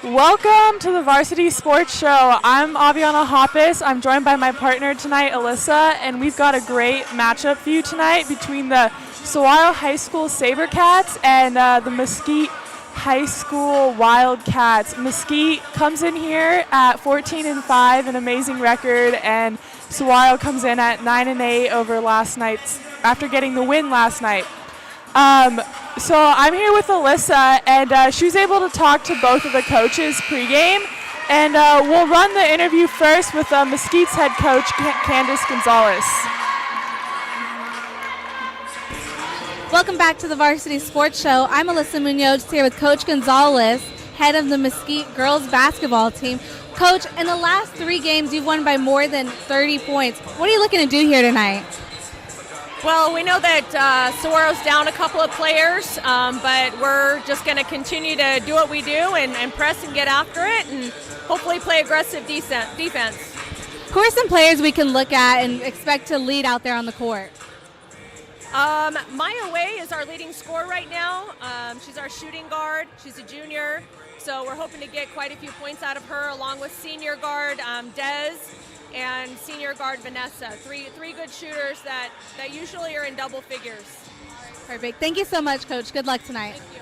Welcome to the Varsity Sports Show. I'm Aviana Hoppus. I'm joined by my partner tonight, Alyssa, and we've got a great matchup for you tonight between the Saguaro High School Sabercats and the Mesquite High School Wildcats. Mesquite comes in here at 14-5, an amazing record, and Saguaro comes in at 9-8 over last night's after getting the win last night. So I'm here with Alyssa, and she was able to talk to both of the coaches pregame, and we'll run the interview first with Mesquite's head coach, Candace Gonzalez. Welcome back to the Varsity Sports Show. I'm Alyssa Munoz here with Coach Gonzalez, head of the Mesquite girls basketball team. Coach, in the last 3 games, you've won by more than 30 points. What are you looking to do here tonight? Well, we know that Saguaro's down a couple of players, but we're just going to continue to do what we do and press and get after it and hopefully play aggressive defense. Who are some players we can look at and expect to lead out there on the court? Maya Way is our leading scorer right now. She's our shooting guard. She's a junior, so we're hoping to get quite a few points out of her, along with senior guard Des and senior guard Vanessa. Three good shooters that usually are in double figures. Perfect. Thank you so much, Coach. Good luck tonight. Thank you.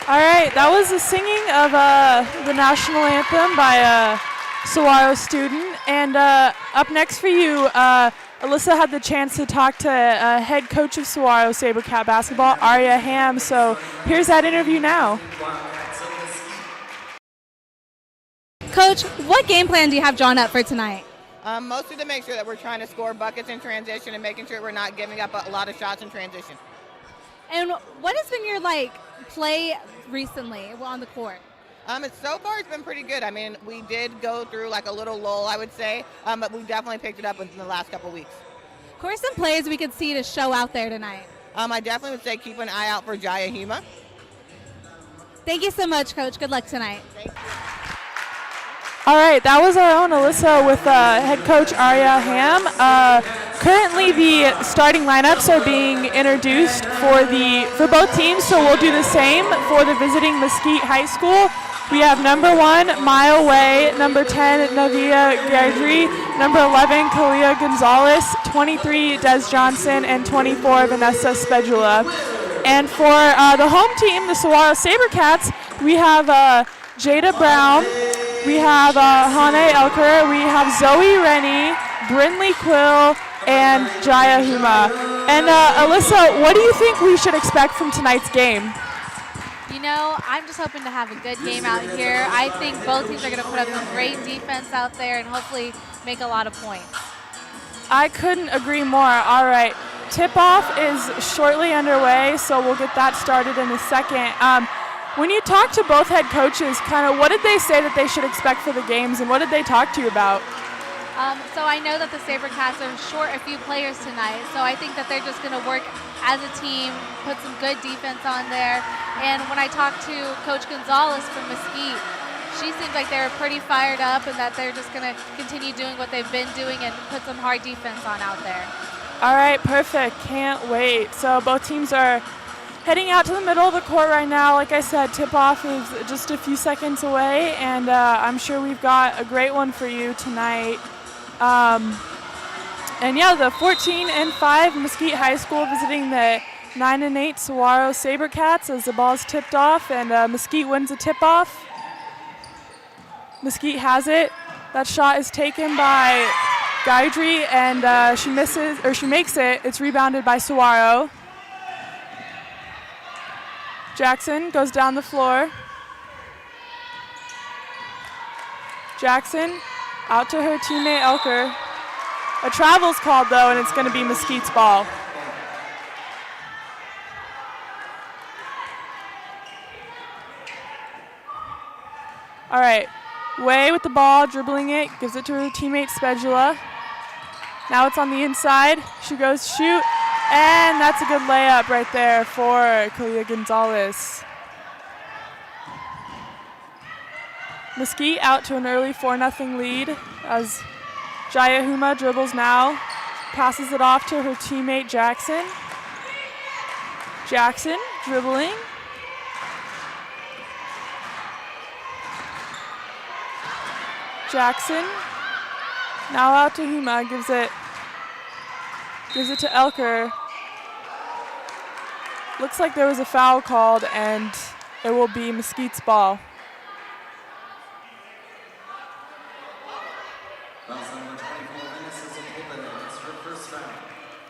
All right, that was the singing of the national anthem by a Saguaro student. And up next for you, Alyssa had the chance to talk to head coach of Saguaro Sabercat basketball, Aria Ham. So here's that interview now. Coach, what game plan do you have drawn up for tonight? Mostly to make sure that we're trying to score buckets in transition and making sure we're not giving up a lot of shots in transition. And what has been your play recently on the court? So far it's been pretty good. I mean, we did go through a little lull, I would say, but we definitely picked it up within the last couple weeks. Who are some players we could see to show out there tonight? I definitely would say keep an eye out for Jaya Hema. Thank you so much, Coach. Good luck tonight. Thank you. All right, that was our own Alyssa with head coach Aria Ham. Currently, the starting lineups are being introduced for both teams, so we'll do the same for the visiting Mesquite High School. We have number 1, Maya Way, number 10, Navia Gardry, number 11, Kalia Gonzalez, 23, Des Johnson, and 24, Vanessa Spedula. And for the home team, the Saguaro Sabercats, we have Jada Brown, we have Hane Elker, we have Zoe Rennie, Brinley Quill, and Jaya Huma. And Alyssa, what do you think we should expect from tonight's game? You know, I'm just hoping to have a good game out here. I think both teams are going to put up some great defense out there and hopefully make a lot of points. I couldn't agree more. All right, tip-off is shortly underway, so we'll get that started in a second. When you talk to both head coaches, kind of what did they say that they should expect for the games, and what did they talk to you about? So I know that the Sabercats are short a few players tonight, so I think that they're just going to work as a team, put some good defense on there. And when I talked to Coach Gonzalez from Mesquite, she seems like they were pretty fired up and that they're just going to continue doing what they've been doing and put some hard defense on out there. All right, perfect. Can't wait. So both teams are heading out to the middle of the court right now. Like I said, tip-off is just a few seconds away, and I'm sure we've got a great one for you tonight. And yeah, the 14-5 Mesquite High School visiting the 9-8 Saguaro Sabercats as the ball's tipped off, and Mesquite wins the tip-off. Mesquite has it. That shot is taken by Gaidri, and she makes it. It's rebounded by Saguaro. Jackson goes down the floor. Jackson out to her teammate Elker. A travel's called though, and it's going to be Mesquite's ball. All right, Way with the ball, dribbling it, gives it to her teammate Spedula. Now it's on the inside. She goes shoot, and that's a good layup right there for Kalia Gonzalez. Mesquite out to an early 4-0 lead as Jaya Huma dribbles now, passes it off to her teammate Jackson. Jackson dribbling. Jackson now out to Huma, gives it to Elker. Looks like there was a foul called, and it will be Mesquite's ball.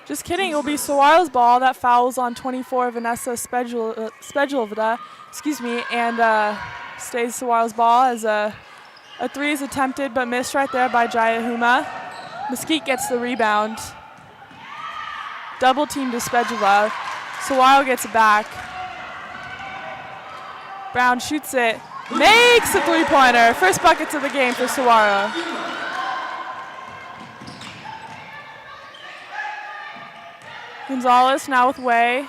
Just kidding, it will be Saguaro's ball. That fouls on 24, Vanessa Spedulveda, and stays Saguaro's ball as a three is attempted but missed right there by Jaya Huma. Mesquite gets the rebound. Double team to Spedula. Saguaro gets it back. Brown shoots it, makes a three-pointer. First buckets of the game for Saguaro. Gonzalez now with Way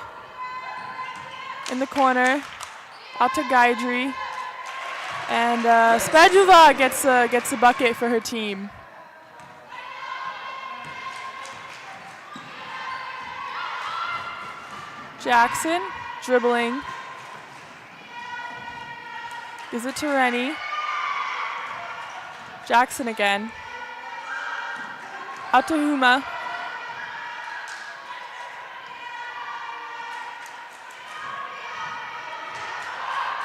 in the corner, out to Gaidri, and Spedula gets the bucket for her team. Jackson dribbling, gives it to Rennie. Jackson again, out to Huma.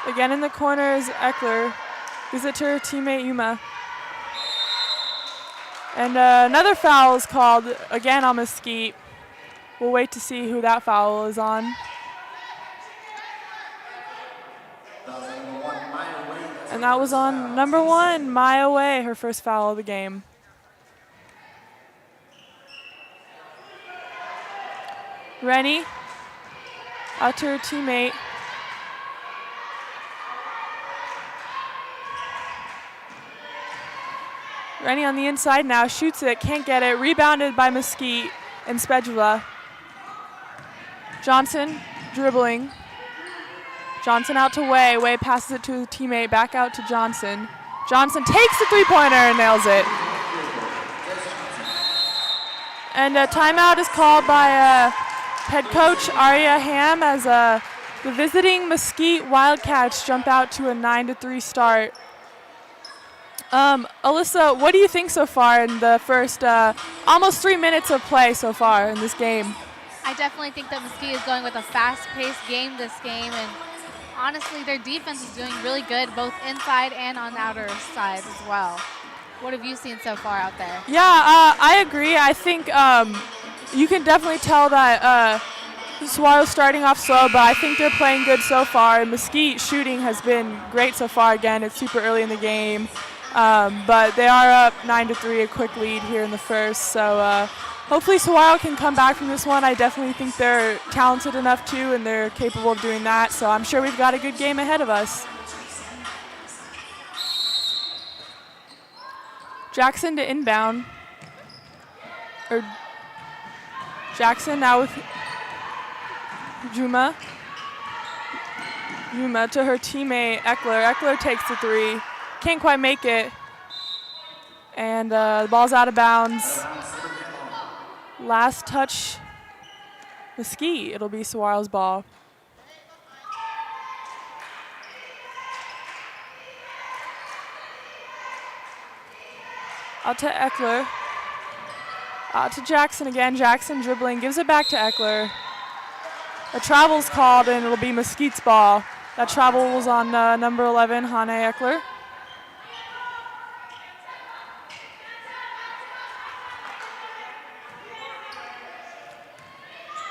Again in the corner is Eckler. Gives it to her teammate Yuma. And another foul is called again on Mesquite. We'll wait to see who that foul is on. And that was on number 1, Maya Way, her first foul of the game. Rennie out to her teammate. Rennie on the inside now, shoots it, can't get it. Rebounded by Mesquite and Spedula. Johnson dribbling. Johnson out to Way. Way passes it to his teammate, back out to Johnson. Johnson takes the three-pointer and nails it. And a timeout is called by head coach Aria Ham as the visiting Mesquite Wildcats jump out to a 9-3 start. Alyssa, what do you think so far in the first almost 3 minutes of play so far in this game? I definitely think that Mesquite is going with a fast-paced game this game, and honestly, their defense is doing really good, both inside and on the outer side as well. What have you seen so far out there? Yeah, I agree. I think you can definitely tell that Saguaro's starting off slow, but I think they're playing good so far. And Mesquite shooting has been great so far. Again, it's super early in the game. But they are up 9-3, a quick lead here in the first. So hopefully Saguaro can come back from this one. I definitely think they're talented enough too, and they're capable of doing that. So I'm sure we've got a good game ahead of us. Jackson to inbound. Jackson now with Juma. Juma to her teammate Eckler. Eckler takes the three. can't quite make it. And the ball's out of bounds. Last touch, Mesquite. It'll be Saguaro's ball. Out to Eckler. Out to Jackson again. Jackson dribbling, gives it back to Eckler. A travel's called, and it'll be Mesquite's ball. That travel was on number 11, Hane Eckler.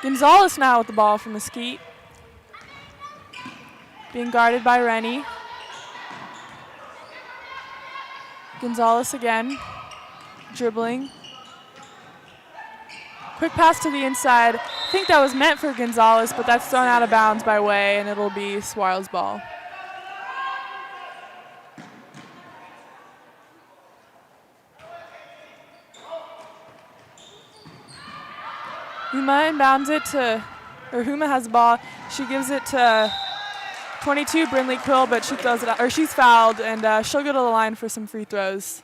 Gonzalez now with the ball for Mesquite. Being guarded by Rennie. Gonzalez again, dribbling. Quick pass to the inside. I think that was meant for Gonzalez, but that's thrown out of bounds by Way, and it'll be Saguaro's ball. Huma inbounds it to, or Huma has the ball. She gives it to 22, Brindley Quill, but she throws it out, or she's fouled, and she'll go to the line for some free throws.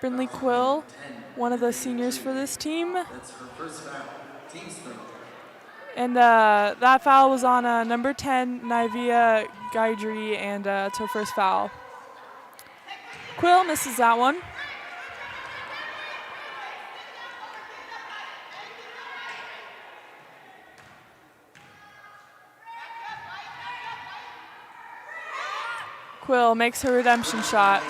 Brindley Quill, one of the seniors for this team. That's her first foul. Team's throw. And that foul was on number 10, Nivea Gaidri, and it's her first foul. Quill misses that one. Quill makes her redemption shot.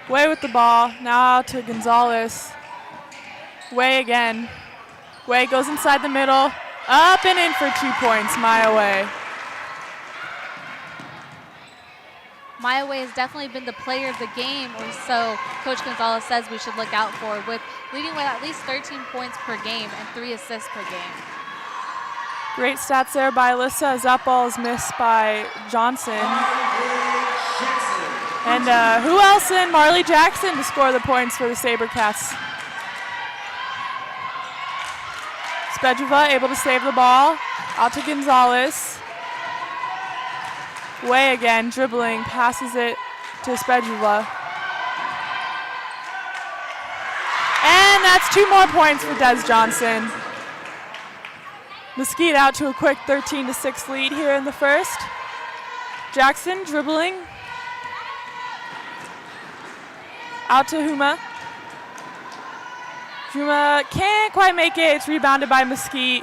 Way with the ball, now out to Gonzalez. Way again. Way goes inside the middle, up and in for 2 points, Maya Way. Maya Way has definitely been the player of the game, or so Coach Gonzalez says we should look out for, with leading with at least 13 points per game and 3 assists per game. Great stats there by Alyssa, as that ball is missed by Johnson. And who else in Marley Jackson to score the points for the Sabercats? Spedrova able to save the ball. Out to Gonzalez. Way again, dribbling, passes it to Spedrova. And that's 2 more points for Des Johnson. Mesquite out to a quick 13-6 lead here in the first. Jackson dribbling. Out to Huma. Huma can't quite make it. It's rebounded by Mesquite.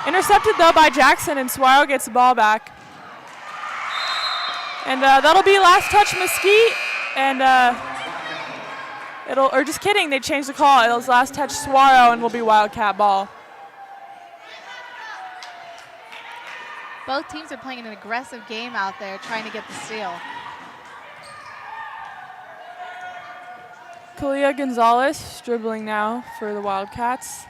Intercepted though by Jackson, and Saguaro gets the ball back. And that'll be last touch Mesquite. And or just kidding, they changed the call. It was last touch Saguaro, and will be Wildcat ball. Both teams are playing an aggressive game out there, trying to get the steal. Kalia Gonzalez dribbling now for the Wildcats.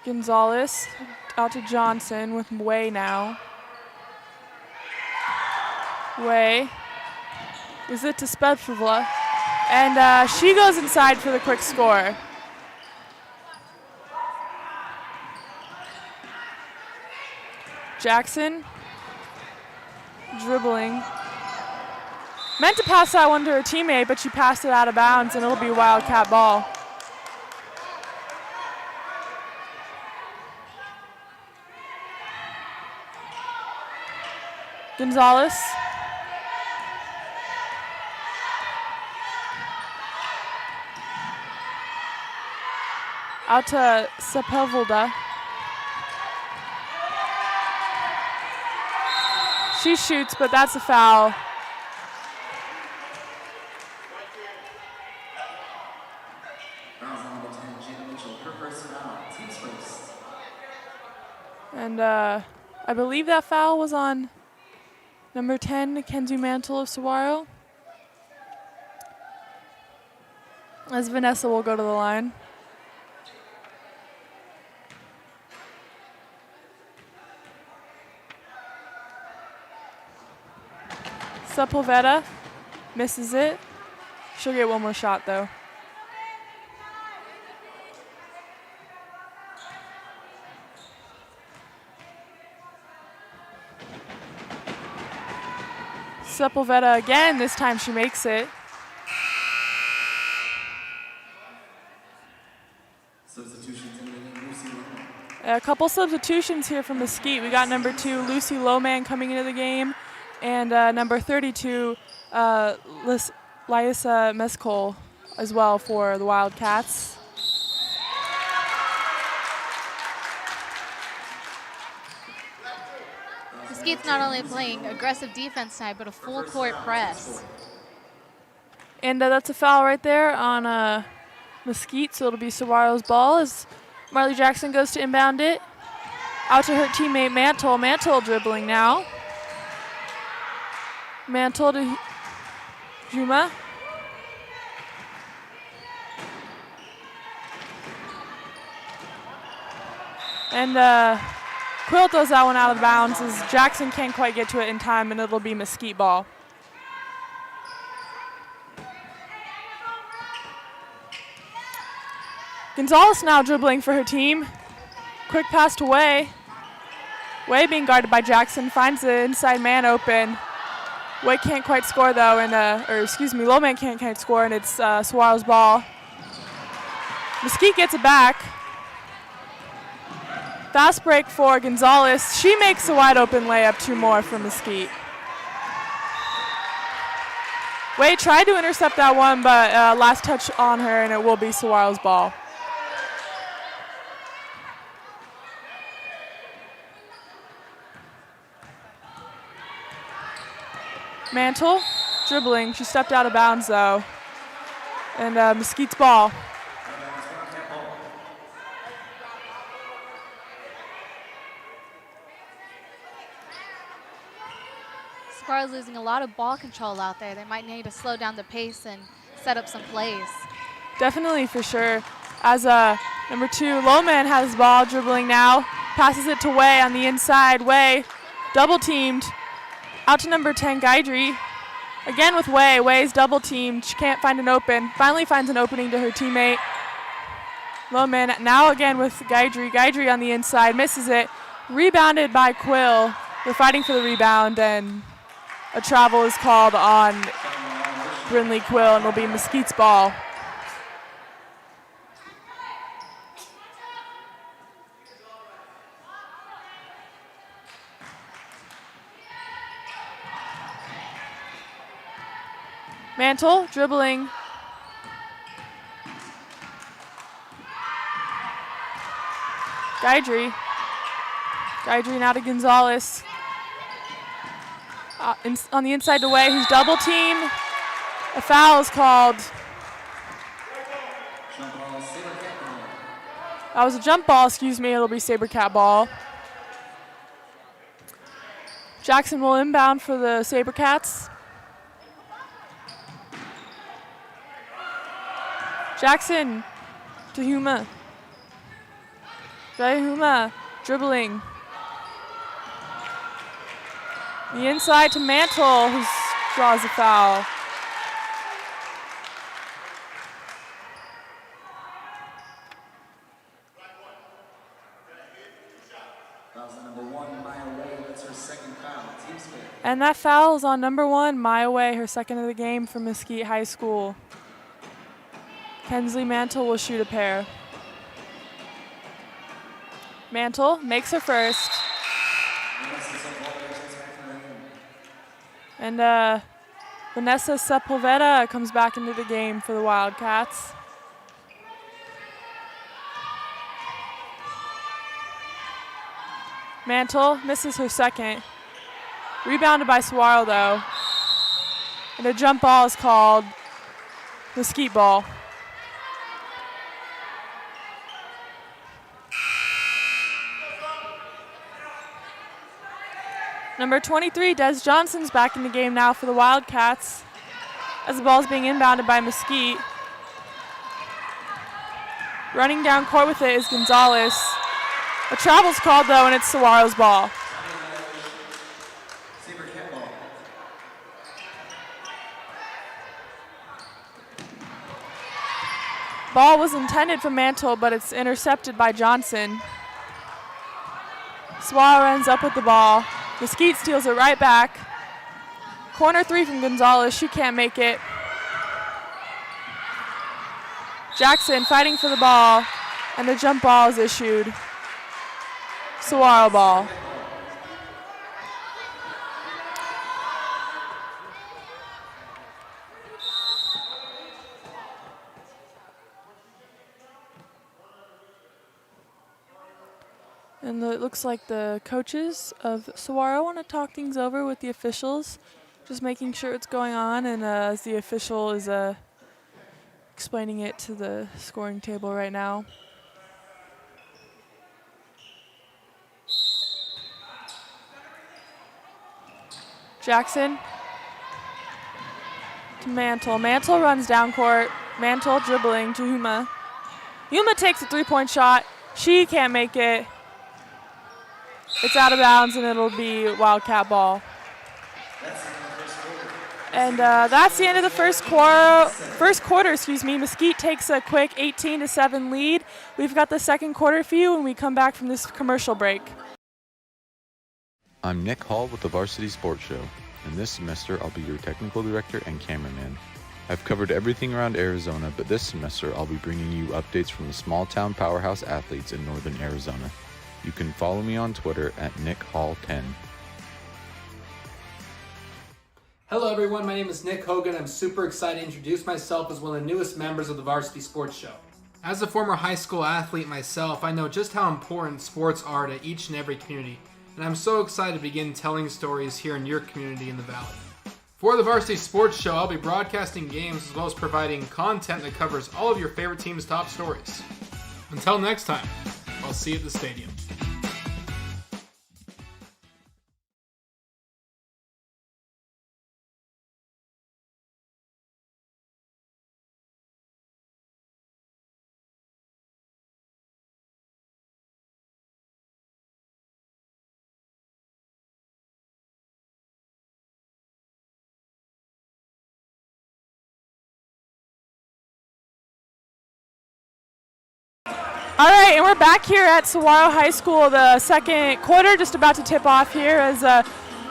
Gonzalez out to Johnson with Way now. Way is it to Spedfula, and she goes inside for the quick score. Jackson dribbling. Meant to pass that one to her teammate, but she passed it out of bounds, and it'll be Wildcat ball. Gonzalez. Out to Sepulveda. She shoots, but that's a foul. And I believe that foul was on number 10, Kenzie Mantle of Saguaro. As Vanessa will go to the line. Sepulveda misses it. She'll get one more shot though. Sepulveda again. This time she makes it. Substitutions in the game, Lucy Loman. A couple substitutions here from Mesquite. We got number 2, Lucy Lohman, coming into the game, and number 32, Lysa Mescol as well for the Wildcats. Mesquite's not only playing aggressive defense tonight, but a full court press. And that's a foul right there on Mesquite, so it'll be Saguaro's ball as Marley Jackson goes to inbound it. Out to her teammate Mantle. Mantle dribbling now. Mantle to Juma. And Quill throws that one out of bounds as Jackson can't quite get to it in time, and it'll be Mesquite ball. Gonzalez now dribbling for her team. Quick pass to Way. Way being guarded by Jackson, finds the inside man open. Way can't quite score though, and Lowman can't quite score, and it's Saguaro's ball. Mesquite gets it back. Fast break for Gonzalez. She makes a wide open layup, 2 more for Mesquite. Way tried to intercept that one, but last touch on her, and it will be Saguaro's ball. Mantle dribbling. She stepped out of bounds though. And Mesquite's ball. Saguaro's losing a lot of ball control out there. They might need to slow down the pace and set up some plays. Definitely, for sure. As number 2, Lowman has the ball, dribbling now. Passes it to Way on the inside. Way double teamed. Out to number 10, Gaidry. Again with Way. Way's double teamed. She can't find an open. Finally finds an opening to her teammate. Lowman now again with Gaidry. Gaidry on the inside. Misses it. Rebounded by Quill. They're fighting for the rebound, and a travel is called on Brynlee Quill, and it'll be Mesquite's ball. Mantle dribbling. Gaidry now to Gonzalez. On the inside to Way, who's double teamed. A foul is called. That was a jump ball, excuse me. It'll be Sabercat ball. Jackson will inbound for the Sabercats. Jackson to Huma. Huma dribbling. The inside to Mantle, who draws a foul. And that foul is on number 1, Maya Way, her second of the game for Mesquite High School. Kensley Mantle will shoot a pair. Mantle makes her first. And Vanessa Sepulveda comes back into the game for the Wildcats. Mantle misses her second. Rebounded by Saguaro though. And a jump ball is called Mesquite ball. Number 23, Des Johnson's back in the game now for the Wildcats as the ball is being inbounded by Mesquite. Running down court with it is Gonzalez. A travel's called though, and it's Saguaro's ball. Ball was intended for Mantle, but it's intercepted by Johnson. Saguaro ends up with the ball. Mesquite steals it right back. Corner three from Gonzalez. She can't make it. Jackson fighting for the ball, and the jump ball is issued. Saguaro ball. And it looks like the coaches of Saguaro want to talk things over with the officials, just making sure what's going on, and as the official is explaining it to the scoring table right now. Jackson to Mantle. Mantle runs down court. Mantle dribbling to Huma. Huma takes a three-point shot. She can't make it. It's out of bounds, and it'll be Wildcat ball. And that's the end of the first quarter. Mesquite takes a quick 18-7 lead. We've got the second quarter for you when we come back from this commercial break. I'm Nick Hall with the Varsity Sports Show, and this semester I'll be your technical director and cameraman. I've covered everything around Arizona, but this semester I'll be bringing you updates from the small-town powerhouse athletes in northern Arizona. You can follow me on Twitter at NickHall10. Hello everyone, my name is Nick Hogan. I'm super excited to introduce myself as one of the newest members of the Varsity Sports Show. As a former high school athlete myself, I know just how important sports are to each and every community, and I'm so excited to begin telling stories here in your community in the Valley. For the Varsity Sports Show, I'll be broadcasting games as well as providing content that covers all of your favorite team's top stories. Until next time, I'll see you at the stadium. All right, and we're back here at Saguaro High School. The second quarter just about to tip off here as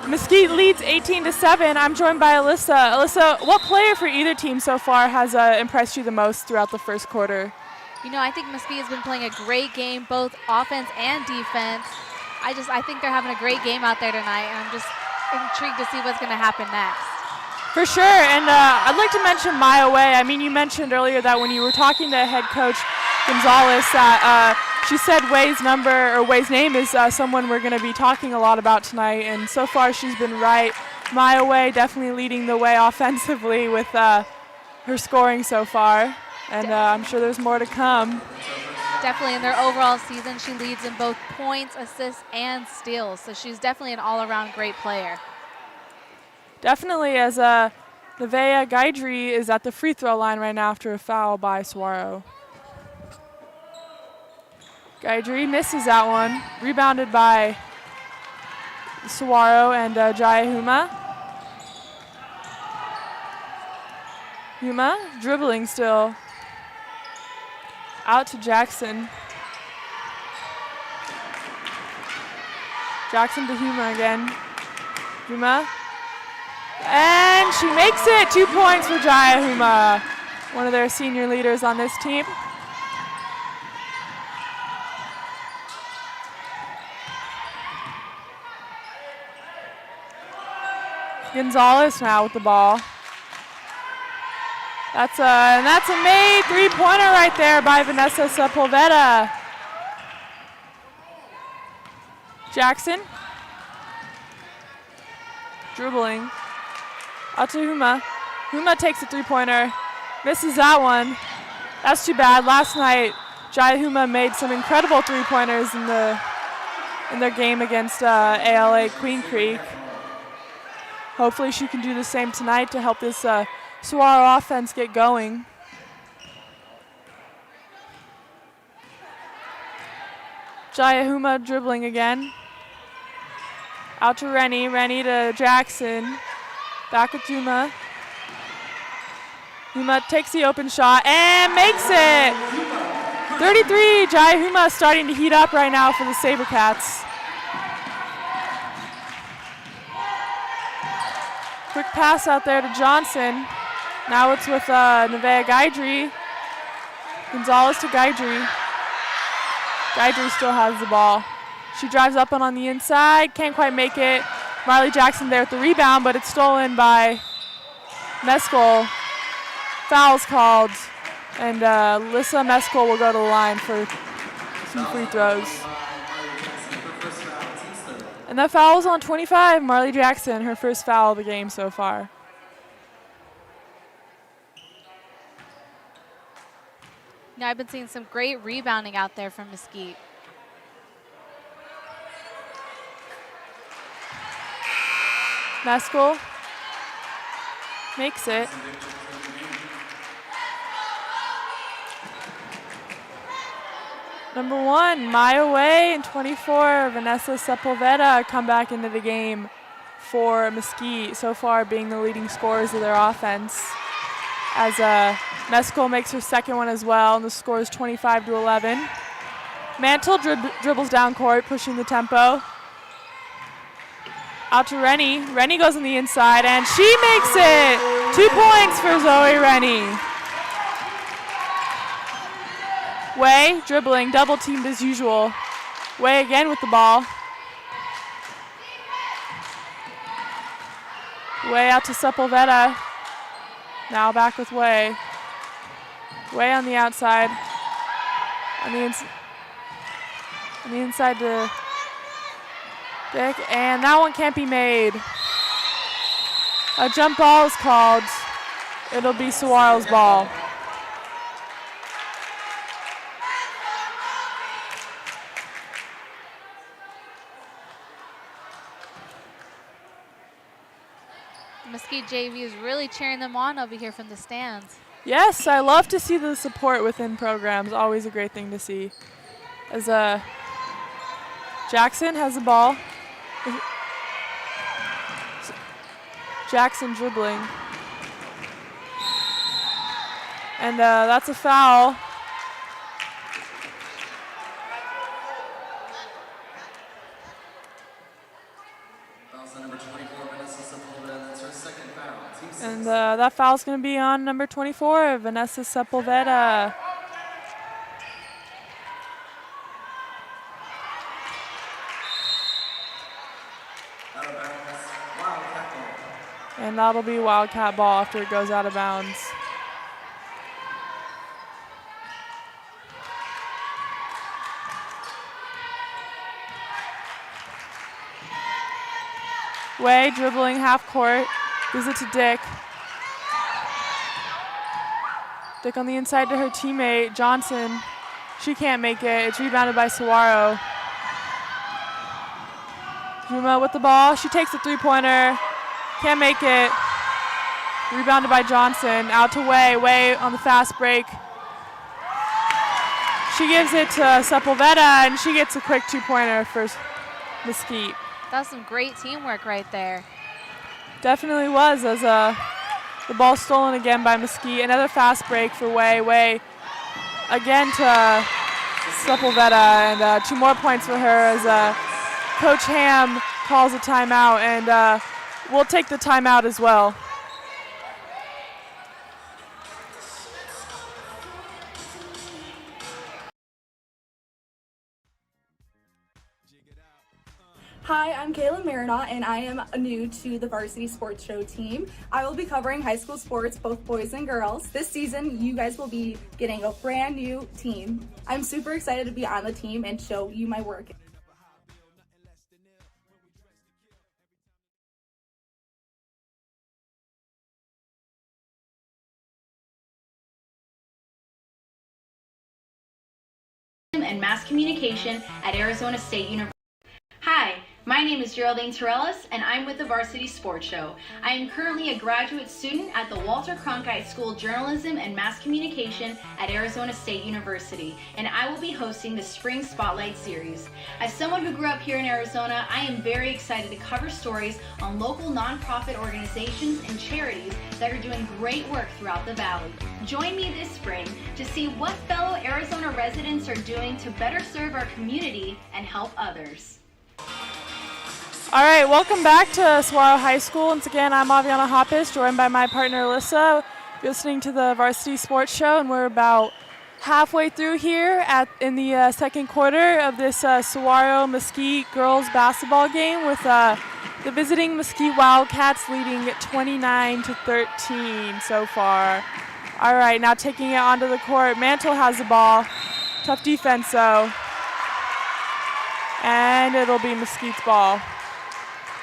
Mesquite leads 18-7. I'm joined by Alyssa. Alyssa, what player for either team so far has impressed you the most throughout the first quarter? You know, I think Mesquite has been playing a great game, both offense and defense. I think they're having a great game out there tonight, and I'm just intrigued to see what's going to happen next. For sure, and I'd like to mention Maya Way. I mean, you mentioned earlier that when you were talking to head coach Gonzalez, she said Way's name is someone we're going to be talking a lot about tonight, and so far she's been right. Maya Way definitely leading the way offensively with her scoring so far, and I'm sure there's more to come. Definitely in their overall season, she leads in both points, assists, and steals, so she's definitely an all-around great player. Definitely, as Nevaeh Gaidri is at the free throw line right now after a foul by Saguaro. Gaidri misses that one. Rebounded by Saguaro and Jaya Huma. Huma dribbling still. Out to Jackson. Jackson to Huma again. Huma. And she makes it. 2 points for Jaya Huma, one of their senior leaders on this team. Gonzalez now with the ball. That's a made three-pointer right there by Vanessa Sepulveda. Jackson. Dribbling. Out to Huma. Huma takes a three-pointer. Misses that one. That's too bad. Last night, Jaya Huma made some incredible three-pointers in their game against ALA Queen Creek. Hopefully she can do the same tonight to help this Saguaro offense get going. Jaya Huma dribbling again. Out to Rennie. Rennie to Jackson. Back with Huma. Huma takes the open shot and makes it. 33. Jaya Huma starting to heat up right now for the Sabercats. Quick pass out there to Johnson. Now it's with Nevaeh Gaidry. Gonzalez to Gaidry. Gaidry still has the ball. She drives up on the inside, can't quite make it. Marley Jackson there with the rebound, but it's stolen by Mesquite. Foul's called, and Lissa Mesquite will go to the line for some free throws. And that foul was on 25, Marley Jackson, her first foul of the game so far. Yeah, I've been seeing some great rebounding out there from Mesquite. Mesquite makes it. Number 1, Maya Way, and 24, Vanessa Sepulveda come back into the game for Mesquite, so far being the leading scorers of their offense. As Mesquite makes her second one as well, and the score is 25-11. Mantle dribbles down court, pushing the tempo. Out to Rennie. Rennie goes on the inside, and she makes it! 2 points for Zoe Rennie. Way dribbling, double teamed as usual. Way again with the ball. Way out to Sepulveda. Now back with Way. Way on the outside. On the inside to Dick, and that one can't be made. A jump ball is called. It'll be Saguaro's ball. Mesquite JV is really cheering them on over here from the stands. Yes, I love to see the support within programs. Always a great thing to see. As Jackson has the ball. Jackson dribbling. And that's a foul. And that foul's going to be on number 24, Vanessa Sepulveda. And that'll be Wildcat ball after it goes out of bounds. Way dribbling half court. Gives it to Dick. Dick on the inside to her teammate, Johnson. She can't make it. It's rebounded by Saguaro. Juma with the ball. She takes a three-pointer. Can't make it. Rebounded by Johnson. Out to Way. Way on the fast break. She gives it to Sepulveda, and she gets a quick two-pointer for Mesquite. That's some great teamwork right there. Definitely was, as the ball stolen again by Mesquite. Another fast break for Way. Way again to Sepulveda, and 2 more points for her as Coach Ham calls a timeout, and we'll take the timeout as well. Hi, I'm Kayla Marinot, and I am new to the Varsity Sports Show team. I will be covering high school sports, both boys and girls. This season, you guys will be getting a brand new team. I'm super excited to be on the team and show you my work. And mass communication at Arizona State University. Hi, my name is Geraldine Torellis, and I'm with the Varsity Sports Show. I am currently a graduate student at the Walter Cronkite School of Journalism and Mass Communication at Arizona State University, and I will be hosting the Spring Spotlight Series. As someone who grew up here in Arizona, I am very excited to cover stories on local nonprofit organizations and charities that are doing great work throughout the Valley. Join me this spring to see what fellow Arizona residents are doing to better serve our community and help others. All right, welcome back to Saguaro High School. Once again, I'm Aviana Hoppus, joined by my partner Alyssa. You're listening to the Varsity Sports Show, and we're about halfway through here in the second quarter of this Saguaro Mesquite girls basketball game with the visiting Mesquite Wildcats leading 29-13 so far. All right, now taking it onto the court. Mantle has the ball. Tough defense, though. And it'll be Mesquite's ball.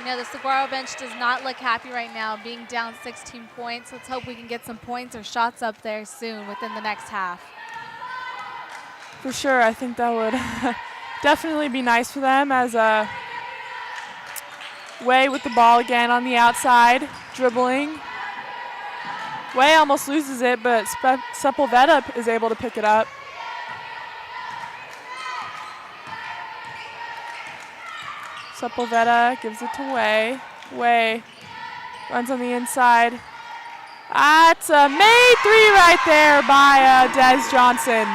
You know, the Saguaro bench does not look happy right now, being down 16 points. Let's hope we can get some points or shots up there soon within the next half. For sure, I think that would definitely be nice for them as Way with the ball again on the outside, dribbling. Way almost loses it, but Sepulveda is able to pick it up. Sepulveda gives it to Way. Way runs on the inside. That's a made three right there by Des Johnson.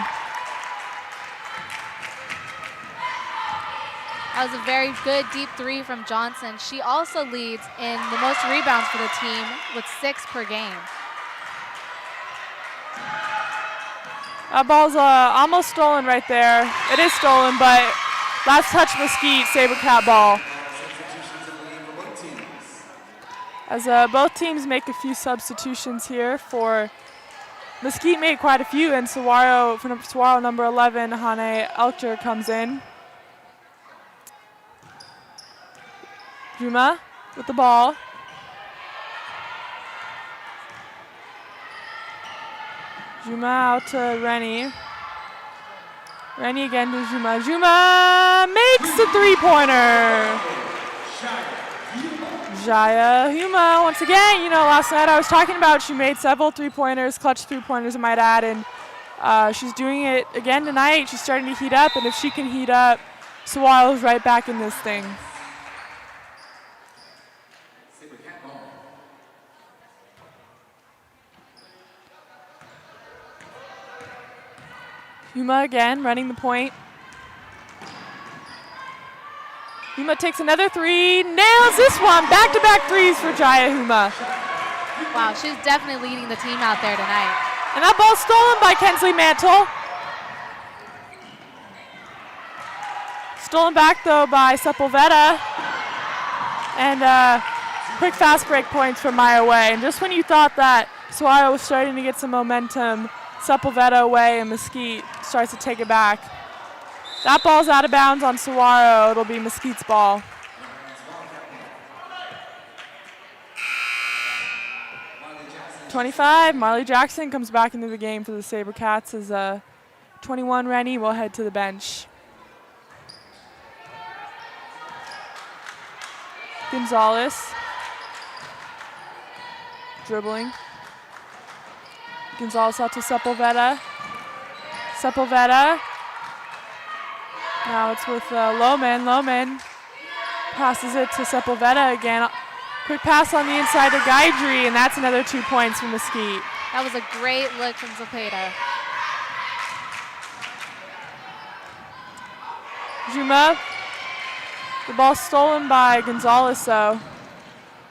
That was a very good deep three from Johnson. She also leads in the most rebounds for the team with 6 per game. That ball's almost stolen right there. It is stolen, but last touch Mesquite, Sabercat ball. As both teams make a few substitutions here for Mesquite made quite a few, and Saguaro number 11, Hane Elcher comes in. Juma with the ball. Juma out to Rennie. Rennie again to Juma. Juma makes the three-pointer. Jaya Huma once again. You know, last night I was talking about she made several three-pointers, clutch three-pointers I might add, and she's doing it again tonight. She's starting to heat up, and if she can heat up, Saguaro's right back in this thing. Huma again, running the point. Huma takes another three, nails this one. Back-to-back threes for Jaya Huma. Wow, she's definitely leading the team out there tonight. And that ball's stolen by Kensley Mantle. Stolen back, though, by Sepulveda. And quick fast break points from Maya Way. And just when you thought that Saguaro was starting to get some momentum, Sepulveda away and Mesquite starts to take it back. That ball's out of bounds on Saguaro. It'll be Mesquite's ball. .25, Marley Jackson comes back into the game for the Sabercats as 21 Rennie will head to the bench. Gonzalez dribbling. Gonzalez out to Sepulveda. Sepulveda. Now it's with Lohman. Lohman passes it to Sepulveda again. Quick pass on the inside to Gaidri, and that's another 2 points from Mesquite. That was a great look from Zapata. Juma. The ball stolen by Gonzalez, though.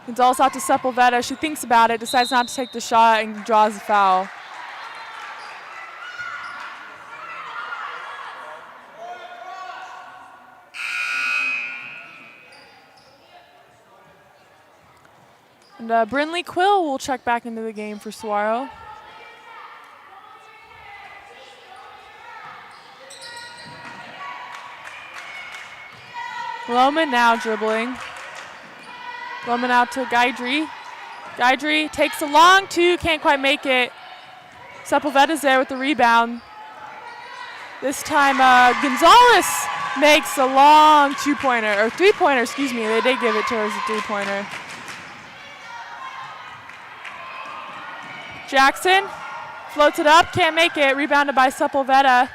Gonzalez out to Sepulveda. She thinks about it, decides not to take the shot, and draws the foul. And Brinley Quill will check back into the game for Saguaro. Lohman now dribbling. Lohman out to Gaidri. Gaidri takes a long two, can't quite make it. Sepulveda's there with the rebound. This time Gonzalez makes a long two-pointer, or three-pointer, excuse me. They did give it to her as a three-pointer. Jackson floats it up, can't make it. Rebounded by Sepulveda.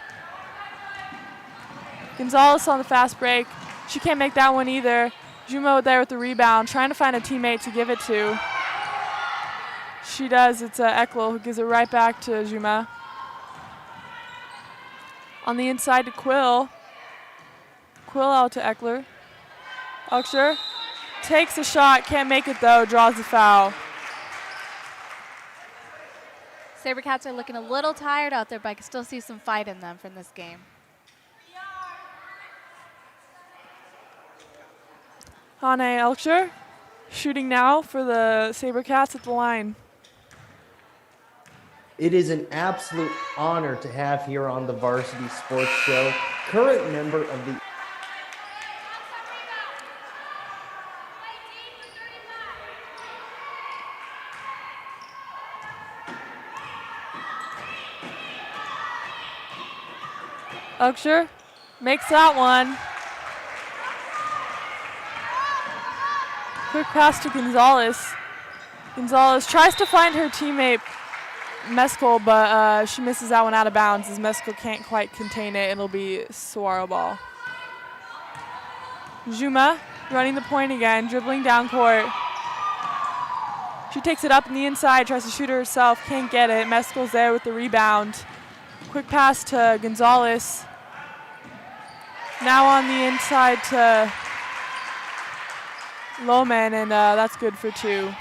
Gonzalez on the fast break. She can't make that one either. Juma there with the rebound, trying to find a teammate to give it to. She does. It's Eklel who gives it right back to Juma. On the inside to Quill. Quill out to Eckler. Elksher takes a shot, can't make it though, draws the foul. Sabercats are looking a little tired out there, but I can still see some fight in them from this game. Hane Elksher shooting now for the Sabercats at the line. It is an absolute honor to have here on the Varsity Sports Show, current member of the Elksher makes that one. Quick pass to Gonzalez. Gonzalez tries to find her teammate Mesquite, but she misses that one out of bounds as Mesquite can't quite contain it. It'll be Saguaro ball. Juma running the point again, dribbling down court. She takes it up in the inside, tries to shoot it herself, can't get it. Mesquite's there with the rebound. Quick pass to Gonzalez. Now on the inside to Loman, and that's good for two.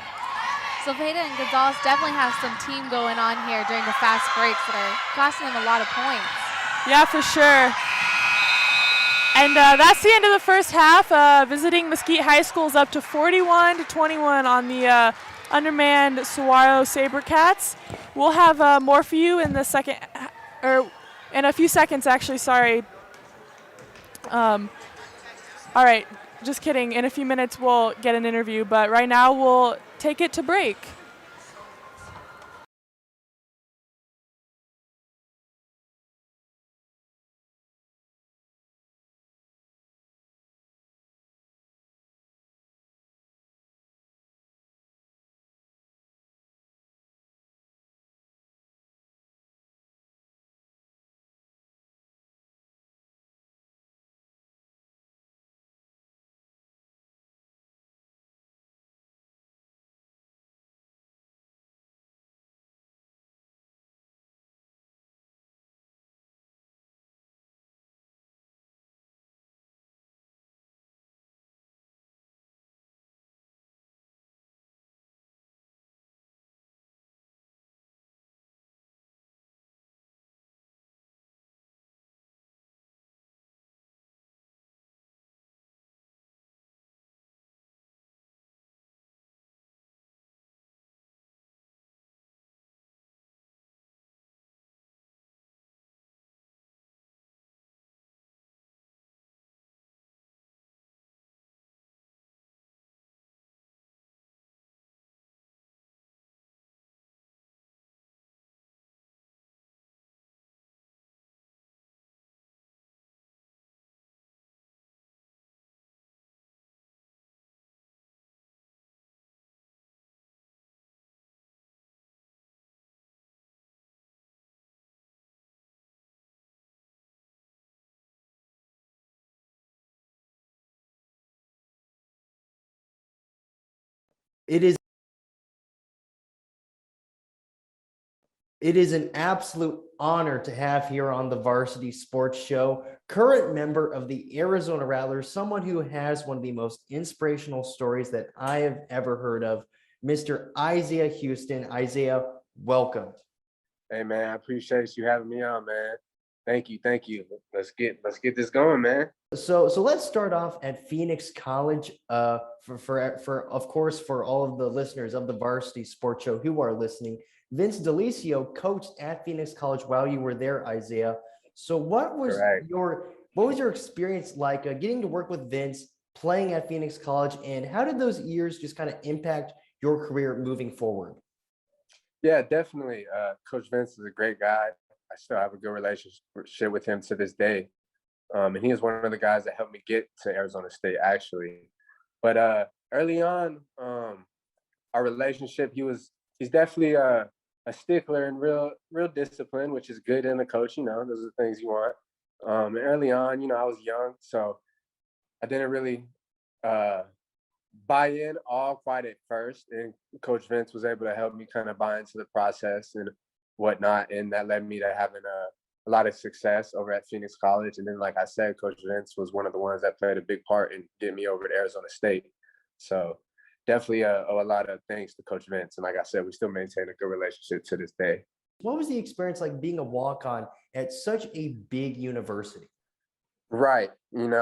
Silveda and Gonzalez definitely have some team going on here during the fast breaks that are costing them a lot of points. Yeah, for sure. And that's the end of the first half. Visiting Mesquite High School is up to 41-21 on the undermanned Saguaro Sabercats. We'll have more for you in the second, or in a few seconds, actually. Sorry. All right, just kidding. In a few minutes, we'll get an interview, but right now we'll take it to break. It is an absolute honor to have here on the Varsity Sports Show, current member of the Arizona Rattlers, someone who has one of the most inspirational stories that I have ever heard of, Mr. Isaiah Houston. Isaiah, welcome. Hey man, I appreciate you having me on, man. Thank you. Let's get this going, man. So let's start off at Phoenix College. For of course, for all of the listeners of the Varsity Sports Show who are listening, Vince Delicio coached at Phoenix College while you were there, Isaiah. So what was your experience like getting to work with Vince, playing at Phoenix College, and how did those years just kind of impact your career moving forward? Yeah, definitely. Coach Vince is a great guy. I still have a good relationship with him to this day. And he is one of the guys that helped me get to Arizona State, actually. But early on, our relationship, he's definitely a stickler and real disciplined, which is good in a coach. Those are the things you want. And early on, I was young, so I didn't really buy in all quite at first. And Coach Vince was able to help me kind of buy into the process and whatnot. And that led me to having a lot of success over at Phoenix College. And then, like I said, Coach Vince was one of the ones that played a big part in getting me over to Arizona State. So definitely a lot of thanks to Coach Vince. And like I said, we still maintain a good relationship to this day. What was the experience like being a walk-on at such a big university? Right. And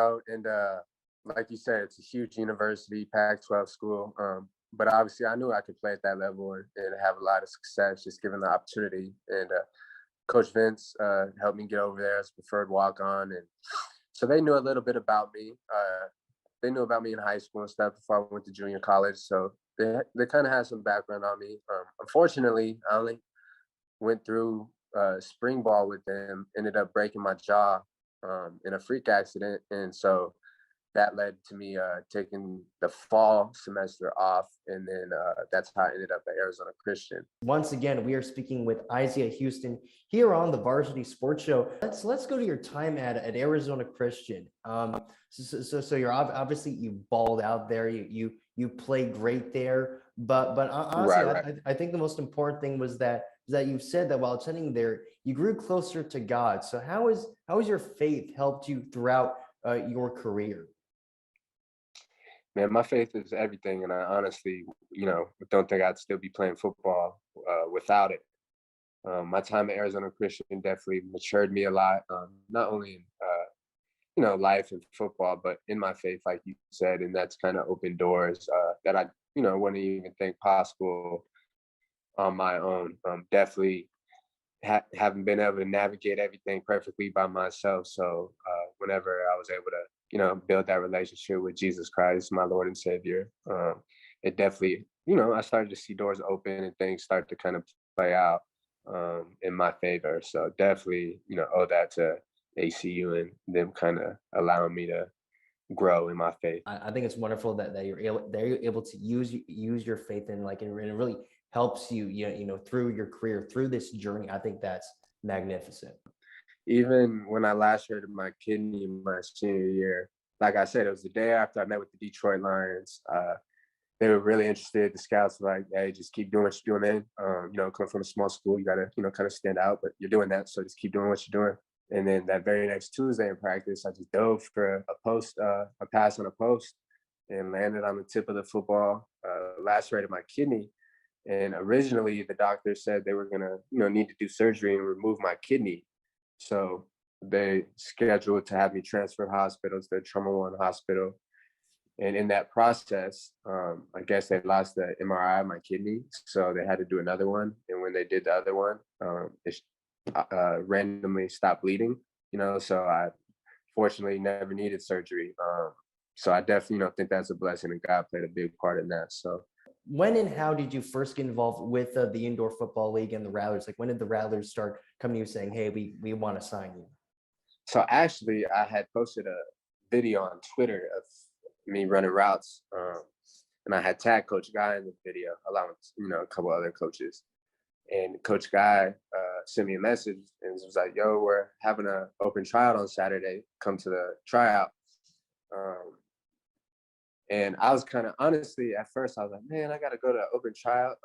like you said, it's a huge university, Pac-12 school. But obviously I knew I could play at that level and have a lot of success just given the opportunity. And Coach Vince helped me get over there as preferred walk-on. And so they knew a little bit about me. They knew about me in high school and stuff before I went to junior college. So they kind of had some background on me. Unfortunately, I only went through spring ball with them, ended up breaking my jaw in a freak accident. And so that led to me taking the fall semester off. And then that's how I ended up at Arizona Christian. Once again, we are speaking with Isaiah Houston here on the Varsity Sports Show. Let's go to your time at Arizona Christian. So you're obviously you balled out there. You played great there. But honestly, Right. I think the most important thing was that you've said that while attending there, you grew closer to God. So how has your faith helped you throughout your career? Man, my faith is everything, and I honestly, don't think I'd still be playing football without it. My time at Arizona Christian definitely matured me a lot, not only in life and football, but in my faith, like you said, and that's kind of opened doors that I wouldn't even think possible on my own. Definitely haven't been able to navigate everything perfectly by myself. So whenever I was able to, build that relationship with Jesus Christ, my Lord and Savior, it definitely, I started to see doors open and things start to kind of play out in my favor. So definitely, owe that to ACU and them kind of allowing me to grow in my faith. I think it's wonderful that you're able to use your faith and it really helps you through your career, through this journey. I think that's magnificent. Even when I lacerated my kidney my senior year, like I said, it was the day after I met with the Detroit Lions. They were really interested. The scouts were like, "Hey, just keep doing what you're doing, man. Coming from a small school, you gotta, kind of stand out, but you're doing that, so just keep doing what you're doing." And then that very next Tuesday in practice, I just dove for a pass on a post, and landed on the tip of the football, lacerated my kidney. And originally, the doctor said they were gonna, need to do surgery and remove my kidney. So they scheduled to have me transferred hospitals to Trauma One Hospital. And in that process, I guess they lost the MRI of my kidney. So they had to do another one. And when they did the other one, it randomly stopped bleeding, so I fortunately never needed surgery. So I definitely think that's a blessing, and God played a big part in that. So when and how did you first get involved with the Indoor Football League and the Rattlers? Like, when did the Rattlers start coming to you saying, "Hey, we want to sign you"? So actually, I had posted a video on Twitter of me running routes, and I had tagged Coach Guy in the video, along with a couple other coaches. And Coach Guy sent me a message and was like, "Yo, we're having an open tryout on Saturday. Come to the tryout." And I was kind of, honestly, at first I was like, "Man, I got to go to an open tryout.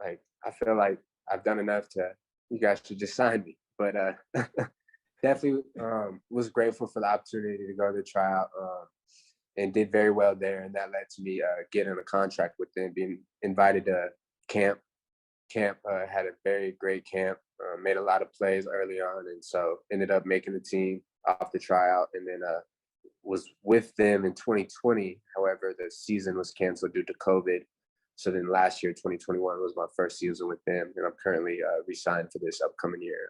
Like I feel like I've done enough you guys should just sign me." But definitely was grateful for the opportunity to go to the tryout and did very well there. And that led to me getting a contract with them, being invited to camp. Camp had a very great camp, made a lot of plays early on, and so ended up making the team off the tryout, and then was with them in 2020. However, the season was canceled due to COVID. So then last year, 2021, was my first season with them, and I'm currently re-signed for this upcoming year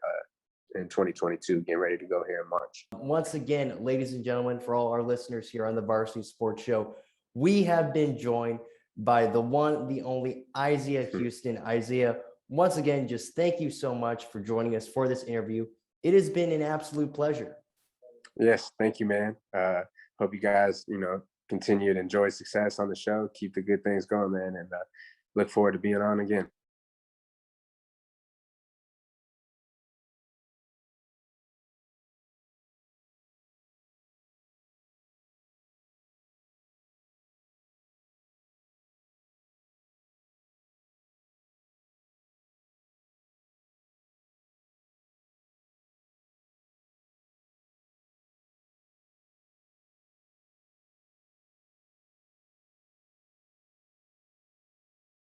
in 2022, getting ready to go here in March. Once again, ladies and gentlemen, for all our listeners here on the Varsity Sports Show, we have been joined by the one, the only Isaiah Houston. Isaiah, once again, just thank you so much for joining us for this interview. It has been an absolute pleasure. Yes, thank you, man. Hope you guys, continue to enjoy success on the show. Keep the good things going, man, and look forward to being on again.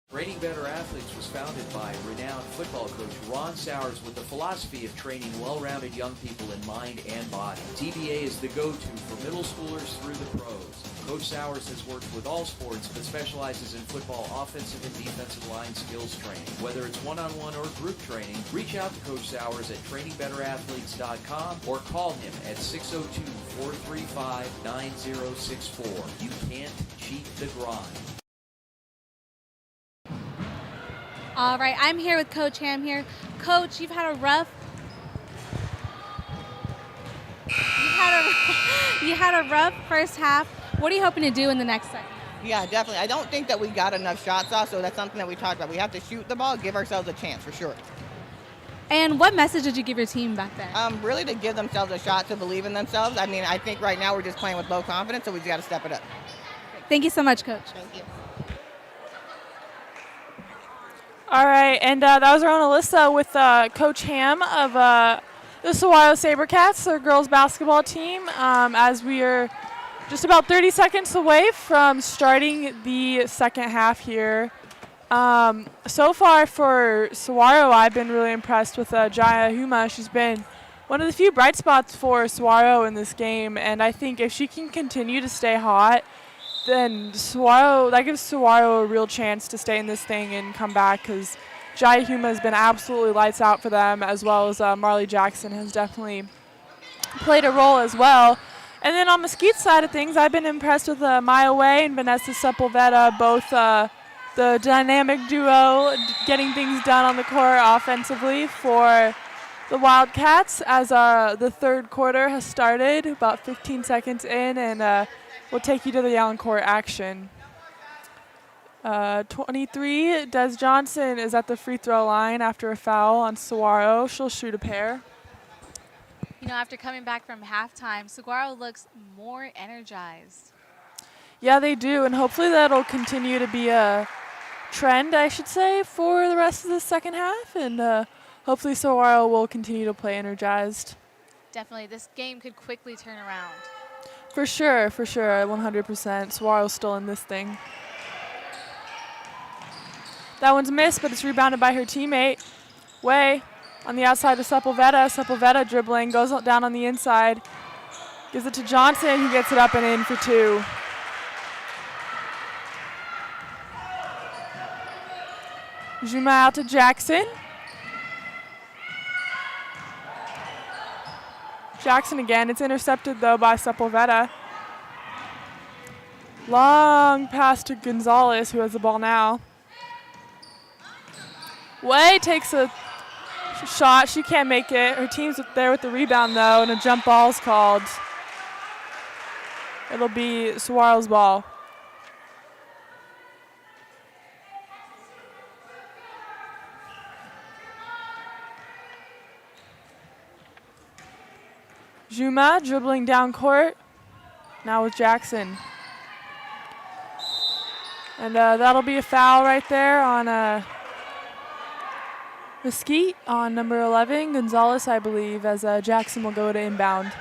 Training Better Athletes was founded by renowned football coach Ron Sowers with the philosophy of training well-rounded young people in mind and body. TBA is the go-to for middle schoolers through the pros. Coach Sowers has worked with all sports but specializes in football offensive and defensive line skills training. Whether it's one-on-one or group training, reach out to Coach Sowers at trainingbetterathletes.com or call him at 602-435-9064. You can't cheat the grind. All right, I'm here with Coach Ham here. Coach, you've had a rough first half. What are you hoping to do in the next second? Yeah, definitely. I don't think that we got enough shots off, so that's something that we talked about. We have to shoot the ball, give ourselves a chance for sure. And what message did you give your team back then? Really to give themselves a shot, to believe in themselves. I mean, I think right now we're just playing with low confidence, so we just got to step it up. Thank you so much, Coach. Thank you. All right, and that was our own Alyssa with Coach Ham of the Saguaro Sabercats, their girls basketball team, as we are just about 30 seconds away from starting the second half here. So far for Saguaro, I've been really impressed with Jaya Huma. She's been one of the few bright spots for Saguaro in this game, and I think if she can continue to stay hot, then that gives Saguaro a real chance to stay in this thing and come back, because Jaya Huma has been absolutely lights out for them, as well as Marley Jackson has definitely played a role as well. And then on Mesquite's side of things, I've been impressed with Maya Way and Vanessa Sepulveda, both the dynamic duo getting things done on the court offensively for the Wildcats, as the third quarter has started, about 15 seconds in, and we'll take you to the on-court action. 23, Des Johnson is at the free throw line after a foul on Saguaro. She'll shoot a pair. You know, after coming back from halftime, Saguaro looks more energized. Yeah, they do, and hopefully that'll continue to be a trend, I should say, for the rest of the second half, and hopefully Saguaro will continue to play energized. Definitely, this game could quickly turn around. For sure, 100%. Saguaro's still in this thing. That one's missed, but it's rebounded by her teammate. Way on the outside to Sepulveda. Sepulveda dribbling, goes down on the inside. Gives it to Johnson, who gets it up and in for two. Juma out to Jackson. Jackson again. It's intercepted, though, by Sepulveda. Long pass to Gonzalez, who has the ball now. Way takes a shot. She can't make it. Her team's there with the rebound, though, and a jump ball's called. It'll be Saguaro's ball. Juma dribbling down court. Now with Jackson. And that'll be a foul right there on Mesquite on number 11, Gonzalez, I believe, as Jackson will go to inbound.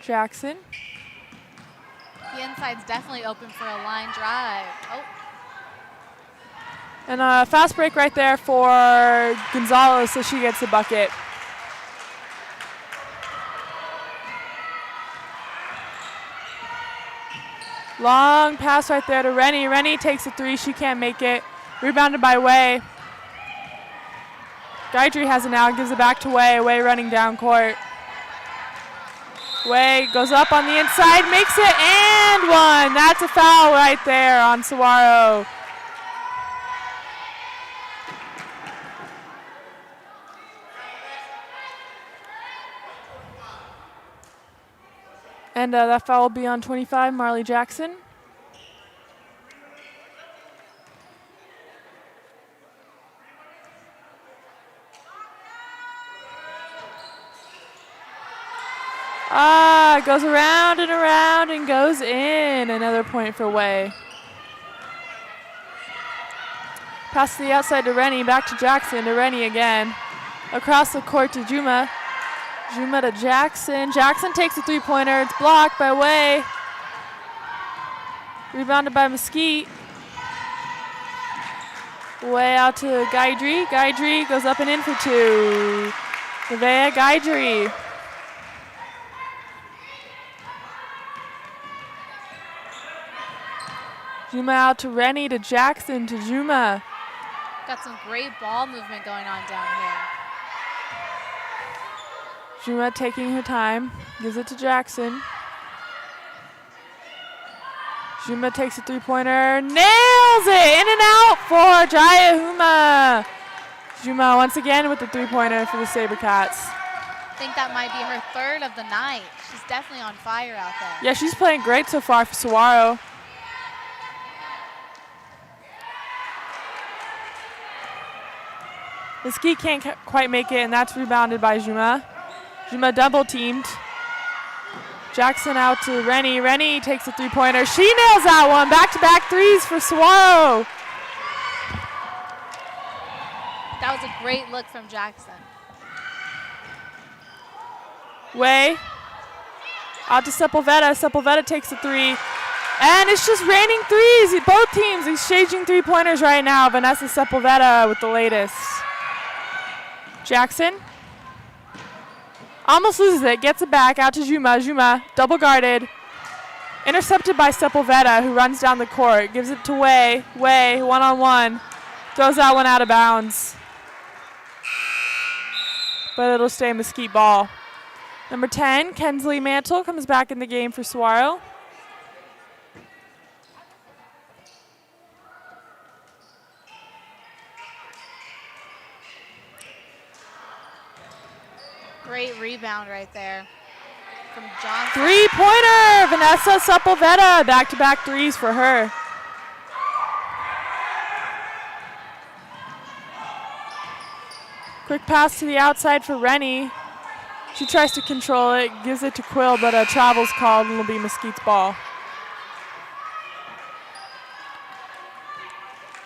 Jackson. The inside's definitely open for a line drive. Oh. And a fast break right there for Gonzalez, so she gets the bucket. Long pass right there to Rennie. Rennie takes a three. She can't make it. Rebounded by Way. Gaidry has it now. Gives it back to Way. Way running down court. Way goes up on the inside. Makes it and one. That's a foul right there on Saguaro. And that foul will be on 25, Marley Jackson. It goes around and around and goes in. Another point for Way. Pass to the outside to Rennie, back to Jackson, to Rennie again. Across the court to Juma. Juma to Jackson. Jackson takes a three-pointer. It's blocked by Way. Rebounded by Mesquite. Way out to Gaidry. Gaidry goes up and in for two. Nevaeh Gaidry. Juma out to Rennie to Jackson to Juma. Got some great ball movement going on down here. Juma taking her time. Gives it to Jackson. Juma takes a three-pointer. Nails it! In and out for Jaya Huma. Juma once again with the three-pointer for the Sabercats. I think that might be her third of the night. She's definitely on fire out there. Yeah, she's playing great so far for Saguaro. Mesquite can't quite make it, and that's rebounded by Juma. Juma double-teamed. Jackson out to Rennie. Rennie takes a three-pointer. She nails that one. Back-to-back threes for Saguaro. That was a great look from Jackson. Way out to Sepulveda. Sepulveda takes a three. And it's just raining threes. Both teams exchanging three-pointers right now. Vanessa Sepulveda with the latest. Jackson almost loses it. Gets it back out to Juma. Juma double guarded. Intercepted by Sepulveda, who runs down the court. Gives it to Way. Way one-on-one. Throws that one out of bounds. But it'll stay Mesquite ball. Number 10, Kensley Mantle, comes back in the game for Saguaro. Great rebound right there from Johnson. Three-pointer, Vanessa Sepulveda. Back-to-back threes for her. Quick pass to the outside for Rennie. She tries to control it, gives it to Quill, but a travel's called and will be Mesquite's ball.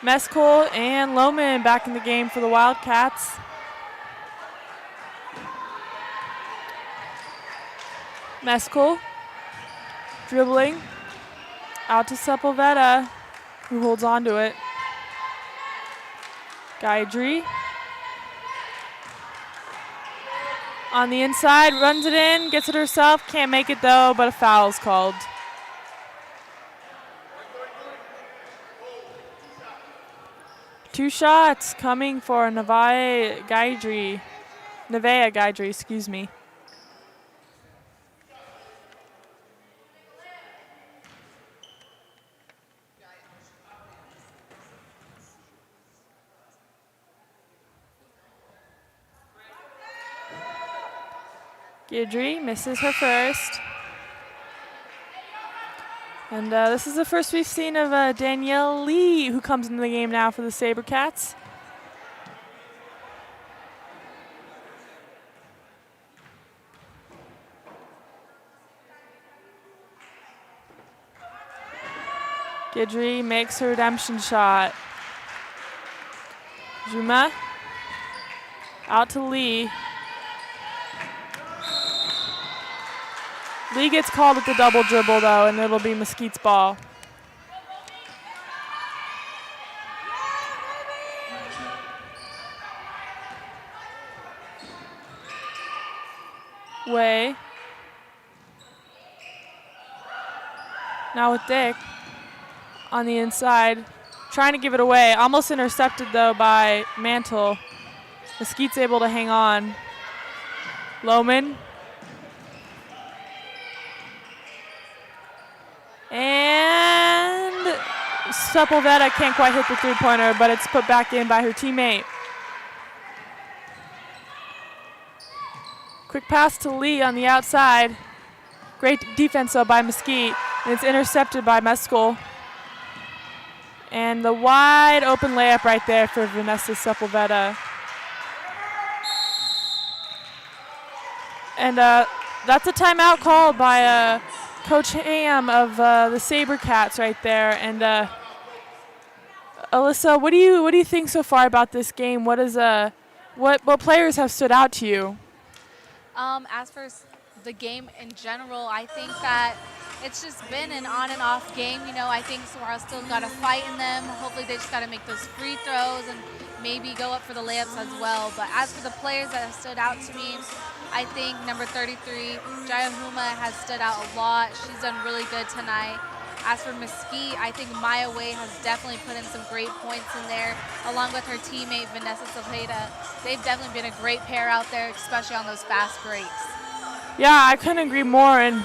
Mesquite and Lohman back in the game for the Wildcats. Mesquite dribbling out to Sepulveda, who holds on to it. Gaidry on the inside, runs it in, gets it herself, can't make it though, but a foul's called. Two shots coming for Nevaeh Gaidry, excuse me. Gaidry misses her first. And this is the first we've seen of Danielle Lee, who comes into the game now for the Sabercats. Gaidry makes her redemption shot. Juma out to Lee. Lee gets called at the double dribble, though, and it'll be Mesquite's ball. Way. Now with Dick on the inside, trying to give it away. Almost intercepted, though, by Mantle. Mesquite's able to hang on. Lohman. And Sepulveda can't quite hit the three-pointer, but it's put back in by her teammate. Quick pass to Lee on the outside. Great defense, though, by Mesquite. And it's intercepted by Mesquite. And the wide open layup right there for Vanessa Sepulveda. And that's a timeout called by Coach Ham of the Sabercats right there. And Alyssa, what do you think so far about this game? What players have stood out to you? As for the game in general, I think that it's just been an on and off game. You know, I think Saguaro still got a fight in them. Hopefully they just got to make those free throws and maybe go up for the layups as well. But as for the players that have stood out to me, I think number 33, Jaya Huma, has stood out a lot. She's done really good tonight. As for Mesquite, I think Maya Way has definitely put in some great points in there, along with her teammate Vanessa Cepeda. They've definitely been a great pair out there, especially on those fast breaks. Yeah, I couldn't agree more. And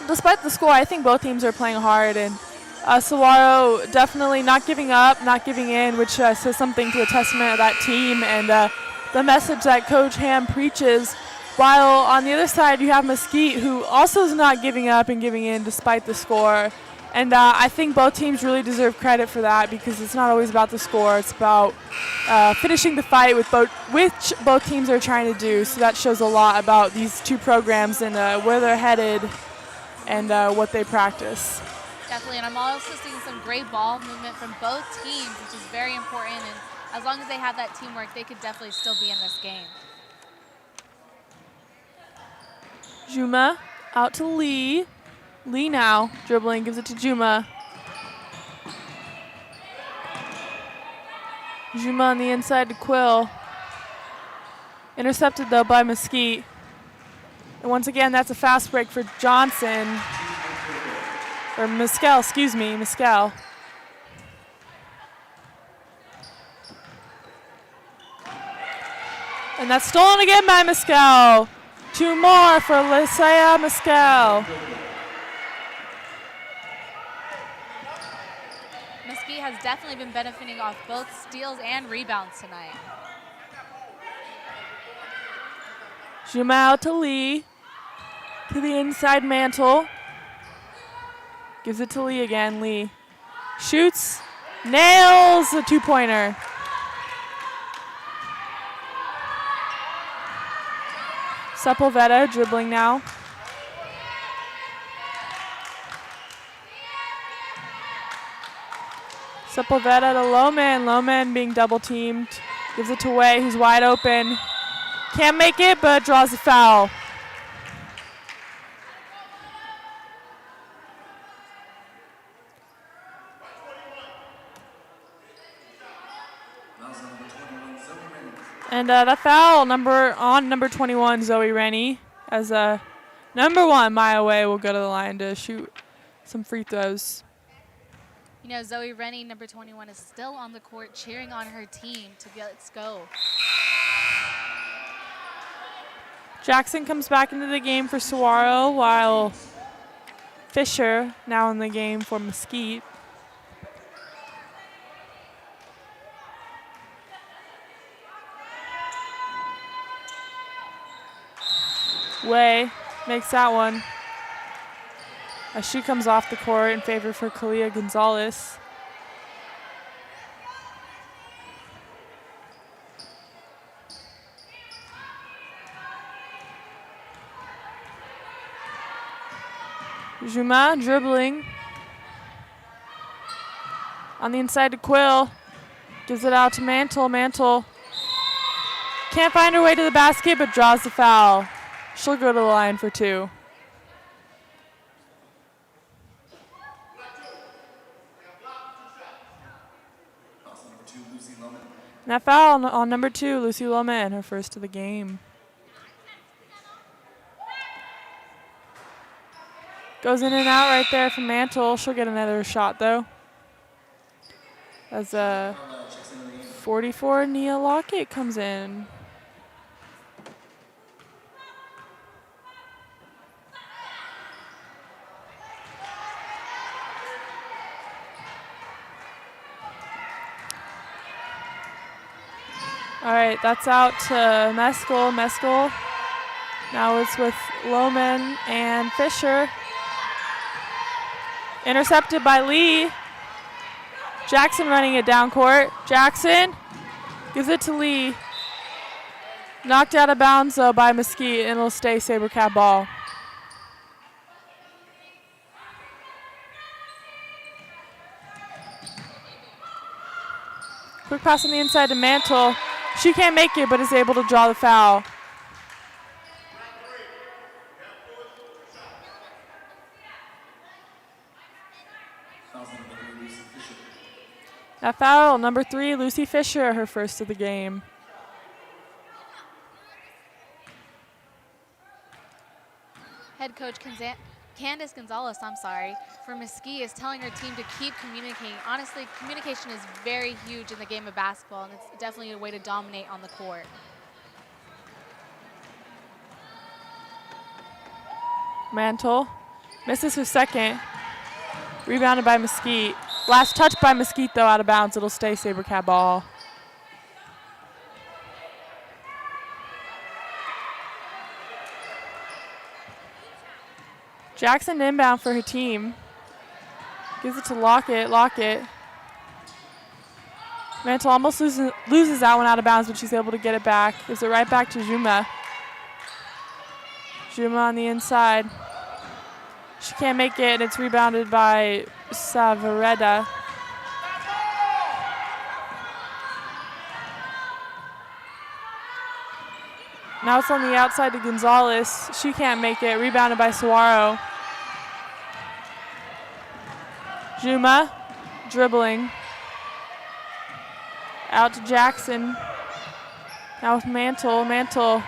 despite the score, I think both teams are playing hard. And Saguaro definitely not giving up, not giving in, which says something to a testament of that team and the message that Coach Ham preaches. While on the other side, you have Mesquite, who also is not giving up and giving in despite the score. And I think both teams really deserve credit for that because it's not always about the score. It's about finishing the fight with which both teams are trying to do. So that shows a lot about these two programs and where they're headed and what they practice. Definitely, and I'm also seeing some great ball movement from both teams, which is very important. And as long as they have that teamwork, they could definitely still be in this game. Juma out to Lee. Lee now dribbling, gives it to Juma. Juma on the inside to Quill. Intercepted though by Mesquite. And once again, that's a fast break for Johnson. Or Mescal, excuse me, Mescal. And that's stolen again by Mescal. Two more for Lisea Mescal. Mesquite has definitely been benefiting off both steals and rebounds tonight. Juma out to Lee. To the inside Mantle. Gives it to Lee again. Lee shoots, nails the two-pointer. Sepulveda dribbling now. Sepulveda to Lohman. Lohman being double teamed. Gives it to Way, who's wide open. Can't make it, but draws the foul. And that foul on number 21, Zoe Rennie, as number 1, Maya Way, will go to the line to shoot some free throws. You know, Zoe Rennie, number 21, is still on the court cheering on her team to let's go. Jackson comes back into the game for Saguaro, while Fisher now in the game for Mesquite. Way makes that one as she comes off the court in favor for Kalia Gonzalez. Juma dribbling on the inside to Quill. Gives it out to Mantle. Mantle can't find her way to the basket, but draws the foul. She'll go to the line for 2. And that foul on number 2, Lucy Lohman, her first of the game. Goes in and out right there from Mantle. She'll get another shot though. As 44, Nia Lockett comes in. All right, that's out to Mescal. Mescal. Now it's with Lohman and Fisher. Intercepted by Lee. Jackson running it down court. Jackson gives it to Lee. Knocked out of bounds though by Mesquite, and it'll stay Sabercat ball. Quick pass on the inside to Mantle. She can't make it, but is able to draw the foul. That foul, number 3, Lucy Fisher, her first of the game. Head coach Candace Gonzalez, for Mesquite is telling her team to keep communicating. Honestly, communication is very huge in the game of basketball, and it's definitely a way to dominate on the court. Mantle misses her second. Rebounded by Mesquite. Last touch by Mesquite, though, out of bounds. It'll stay Sabercat ball. Jackson inbound for her team. Gives it to Lockett. Mantle almost loses that one out of bounds, but she's able to get it back. Gives it right back to Juma. Juma on the inside. She can't make it, and it's rebounded by Savareda. Now it's on the outside to Gonzalez. She can't make it. Rebounded by Saguaro. Juma dribbling. Out to Jackson. Now with Mantle. Mantle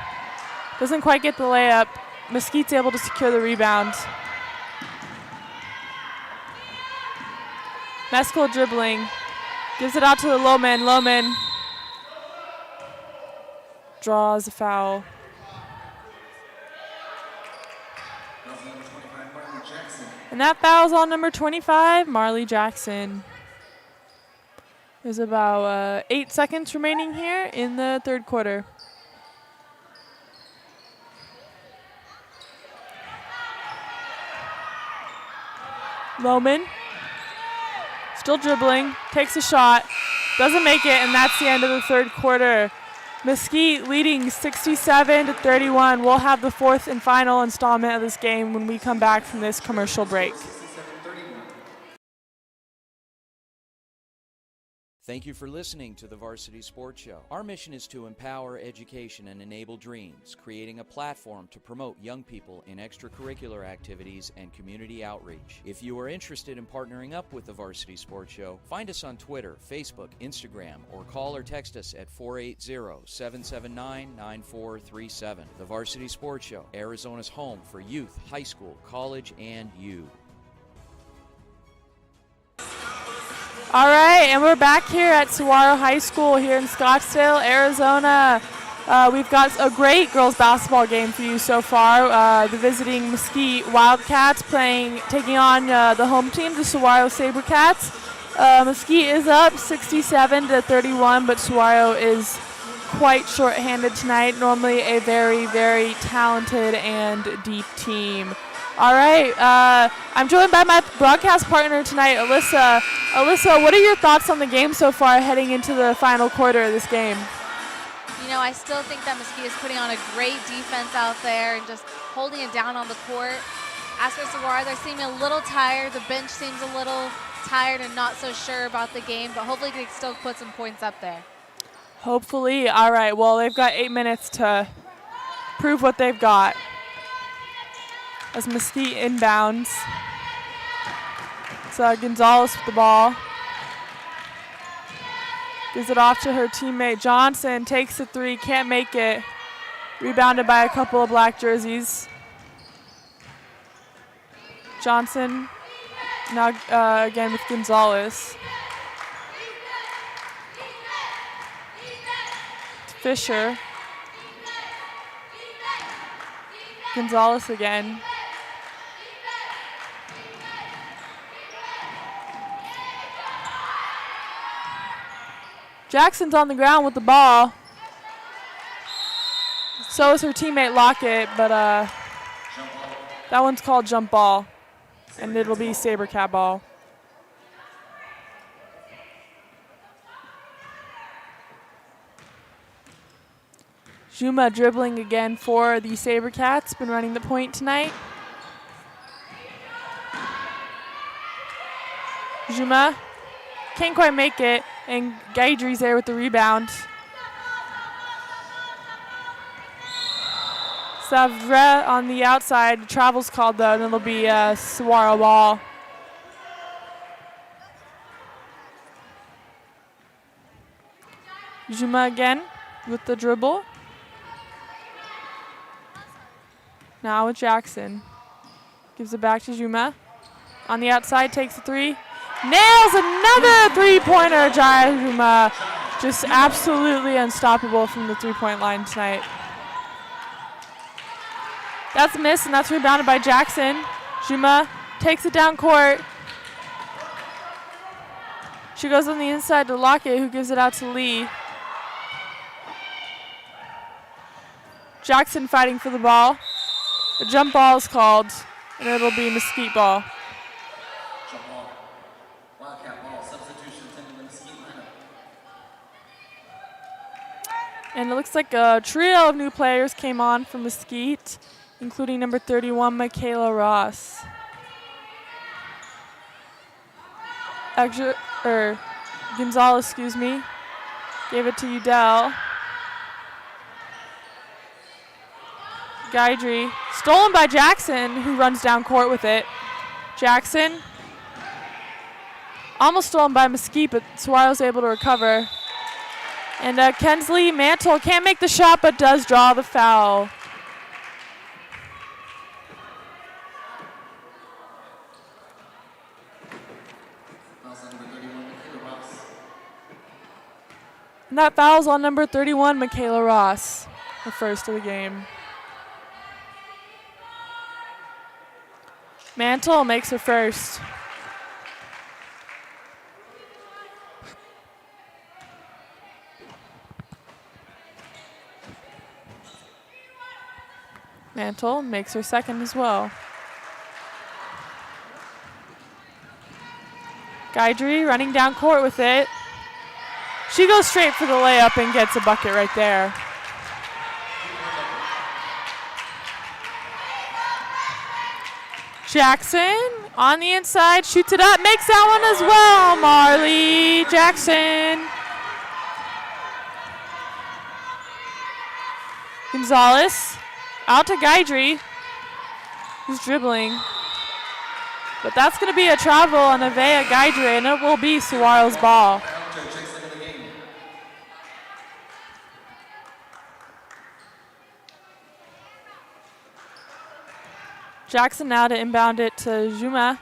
doesn't quite get the layup. Mesquite's able to secure the rebound. Mescal dribbling. Gives it out to the Loman. Loman draws a foul. And that foul's on number 25, Marley Jackson. There's about 8 seconds remaining here in the third quarter. Loman, still dribbling, takes a shot, doesn't make it, and that's the end of the third quarter. Mesquite leading 67-31. We'll have the fourth and final installment of this game when we come back from this commercial break. Thank you for listening to the Varsity Sports Show. Our mission is to empower education and enable dreams, creating a platform to promote young people in extracurricular activities and community outreach. If you are interested in partnering up with the Varsity Sports Show, find us on Twitter, Facebook, Instagram, or call or text us at 480-779-9437. The Varsity Sports Show, Arizona's home for youth, high school, college, and you. All right, and we're back here at Saguaro High School here in Scottsdale, Arizona. We've got a great girls basketball game for you so far. The visiting Mesquite Wildcats taking on the home team, the Saguaro Sabercats. Mesquite is up 67-31, but Saguaro is quite shorthanded tonight. Normally a very, very talented and deep team. All right, I'm joined by my broadcast partner tonight, Alyssa. Alyssa, what are your thoughts on the game so far heading into the final quarter of this game? You know, I still think that Mesquite is putting on a great defense out there and just holding it down on the court. As for Saguaro, they're seeming a little tired. The bench seems a little tired and not so sure about the game, but hopefully they can still put some points up there. Hopefully. All right, well, they've got 8 minutes to prove what they've got. As Mesquite inbounds. It's Gonzalez with the ball. Gives it off to her teammate Johnson. Takes the three, can't make it. Rebounded by a couple of black jerseys. Johnson now again with Gonzalez. Fisher. Gonzalez again. Jackson's on the ground with the ball. So is her teammate Lockett, but that one's called jump ball, and it'll be Sabercat ball. Juma dribbling again for the Sabercats, been running the point tonight. Juma can't quite make it, and Gaidry's there with the rebound. Savre on the outside, travel's called though, and it'll be Saguaro ball. Juma again with the dribble. Now with Jackson. Gives it back to Juma. On the outside, takes a three. Nails another three-pointer. Jai Juma just absolutely unstoppable from the three-point line tonight. That's a miss, and that's rebounded by Jackson. Juma takes it down court. She goes on the inside to Lockett, who gives it out to Lee. Jackson fighting for the ball. A jump ball is called, and it'll be Mesquite ball. Jump ball. Wildcat ball. Substitution in the Mesquite lineup. And it looks like a trio of new players came on for Mesquite, including number 31, Michaela Ross. Gonzalez, excuse me, gave it to Udell. Guidry, stolen by Jackson, who runs down court with it. Jackson, almost stolen by Mesquite, but Saguaro's able to recover. And Kensley Mantle can't make the shot, but does draw the foul. And that foul's on number 31, Michaela Ross, the first of the game. Mantle makes her first. Mantle makes her second as well. Guidry running down court with it. She goes straight for the layup and gets a bucket right there. Jackson on the inside, shoots it up, makes that one as well. Marley Jackson. Gonzalez out to Guidry, who's dribbling. But that's going to be a travel on Avea Guidry, and it will be Saguaro's ball. Jackson now to inbound it to Juma.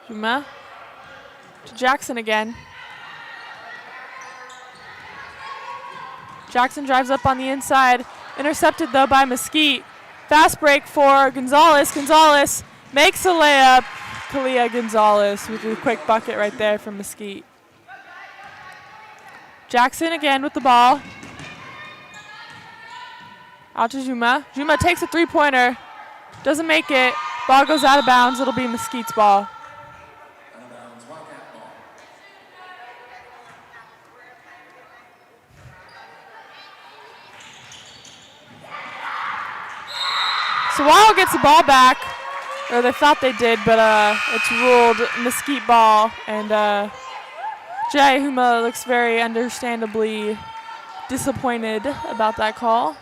Juma to Jackson again. Jackson drives up on the inside. Intercepted, though, by Mesquite. Fast break for Gonzalez. Gonzalez makes a layup. Kalia Gonzalez with a quick bucket right there from Mesquite. Jackson again with the ball. Out to Juma. Juma takes a three-pointer. Doesn't make it. Ball goes out of bounds. It'll be Mesquite's ball. Saguaro gets the ball back, or they thought they did, but it's ruled Mesquite ball, and Jai Huma looks very understandably disappointed about that call.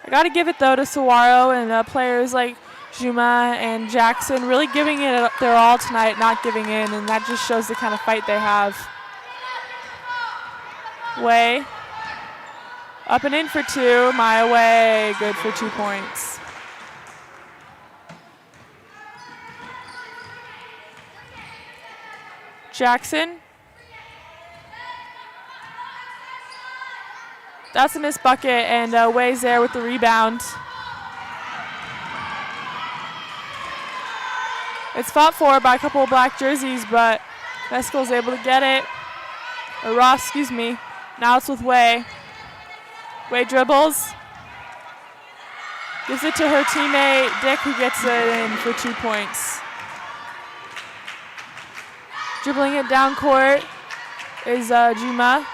I got to give it, though, to Saguaro and players like Juma and Jackson really giving it their all tonight, not giving in, and that just shows the kind of fight they have. Way. Up and in for two. Maya Way, good for 2 points. Jackson. That's a missed bucket, and Way's there with the rebound. It's fought for by a couple of black jerseys, but Mescal's able to get it. Or Ross, excuse me. Now it's with Way. Way dribbles. Gives it to her teammate, Dick, who gets it in for 2 points. Dribbling it down court is Juma.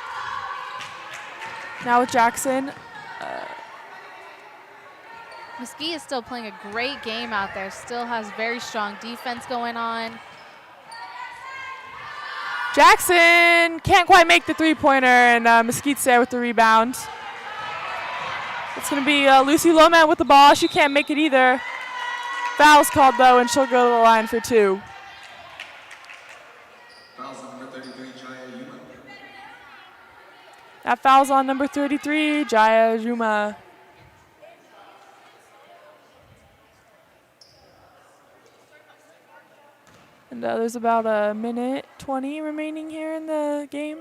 Now with Jackson. Mesquite is still playing a great game out there. Still has very strong defense going on. Jackson can't quite make the three-pointer, and Mesquite's there with the rebound. It's going to be Lucy Loman with the ball. She can't make it either. Foul's called, though, and she'll go to the line for two. That foul's on number 33, Jaya Juma. And there's about a minute 20 remaining here in the game.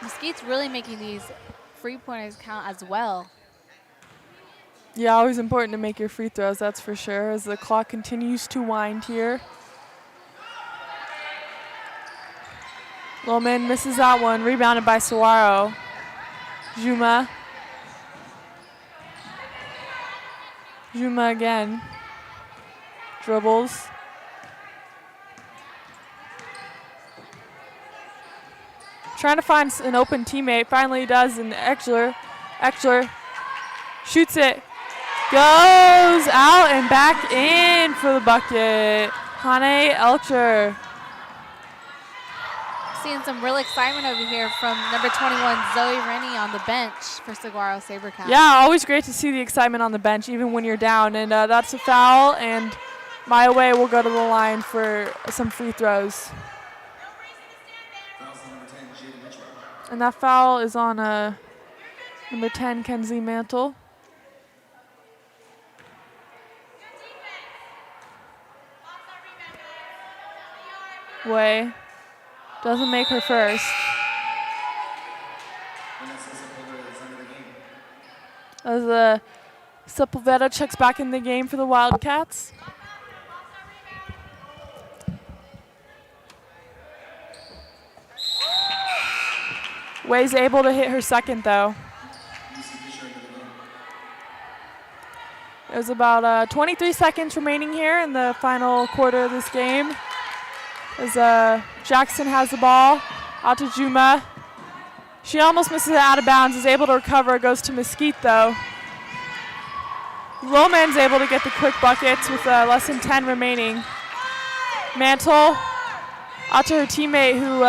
Mesquite's really making these free pointers count as well. Yeah, always important to make your free throws, that's for sure, as the clock continues to wind here. Loman misses that one, rebounded by Saguaro. Juma. Juma again. Dribbles. Trying to find an open teammate. Finally does, and Exler shoots it. Goes out and back in for the bucket. Hane Elcher. Seeing some real excitement over here from number 21, Zoe Rennie, on the bench for Saguaro Sabercats. Yeah, always great to see the excitement on the bench, even when you're down. And that's a foul, and My Way will go to the line for some free throws. And that foul is on number 10, Kenzie Mantle. Way doesn't make her first. As Sepulveda checks back in the game for the Wildcats. Way's able to hit her second, though. There's about 23 seconds remaining here in the final quarter of this game. As Jackson has the ball, out to Juma. She almost misses it out of bounds, is able to recover, goes to Mesquite though. Loman's able to get the quick buckets with less than 10 remaining. Mantle, out to her teammate who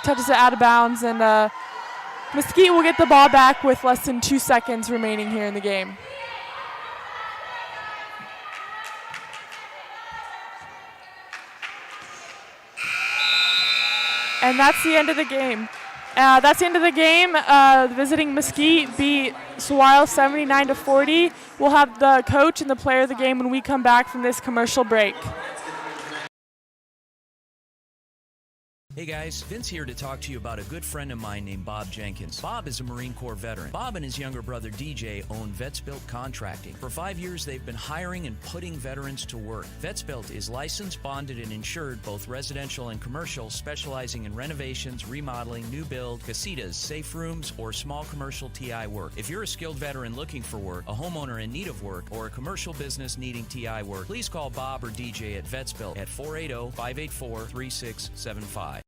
touches it out of bounds, and Mesquite will get the ball back with less than 2 seconds remaining here in the game. And that's the end of the game. Visiting Mesquite beat Saguaro 79-40. We'll have the coach and the player of the game when we come back from this commercial break. Hey guys, Vince here to talk to you about a good friend of mine named Bob Jenkins. Bob is a Marine Corps veteran. Bob and his younger brother DJ own Vets Built Contracting. For 5 years, they've been hiring and putting veterans to work. Vets Built is licensed, bonded, and insured, both residential and commercial, specializing in renovations, remodeling, new build, casitas, safe rooms, or small commercial TI work. If you're a skilled veteran looking for work, a homeowner in need of work, or a commercial business needing TI work, please call Bob or DJ at Vets Built at 480-584-3675.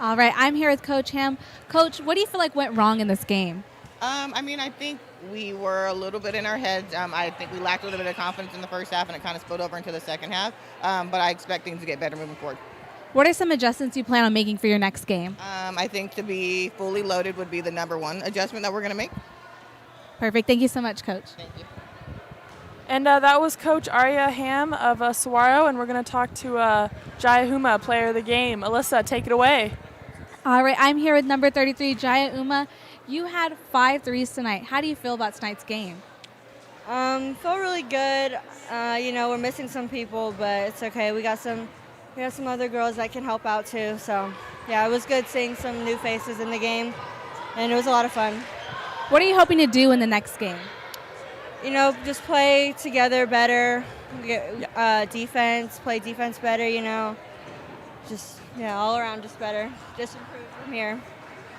All right, I'm here with Coach Ham. Coach, what do you feel like went wrong in this game? I think we were a little bit in our heads. I think we lacked a little bit of confidence in the first half, and it kind of spilled over into the second half. But I expect things to get better moving forward. What are some adjustments you plan on making for your next game? I think to be fully loaded would be the number one adjustment that we're going to make. Perfect. Thank you so much, Coach. Thank you. And that was Coach Arya Ham of Saguaro, and we're going to talk to Jaya Huma, player of the game. Alyssa, take it away. All right, I'm here with number 33, Jaya Uma. You had 5 threes tonight. How do you feel about tonight's game? Feel really good. We're missing some people, but it's okay. We got some other girls that can help out too. So, yeah, it was good seeing some new faces in the game, and it was a lot of fun. What are you hoping to do in the next game? Just play together better, play defense better, all around just better. Just improve from here.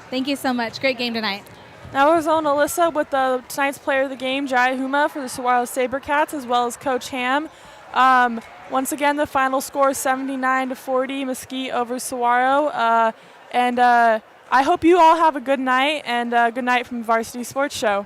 Thank you so much. Great game tonight. That was on Alyssa with tonight's player of the game, Jaya Huma, for the Saguaro Sabercats, as well as Coach Ham. Once again, the final score is 79-40, Mesquite over Saguaro. And I hope you all have a good night, and good night from Varsity Sports Show.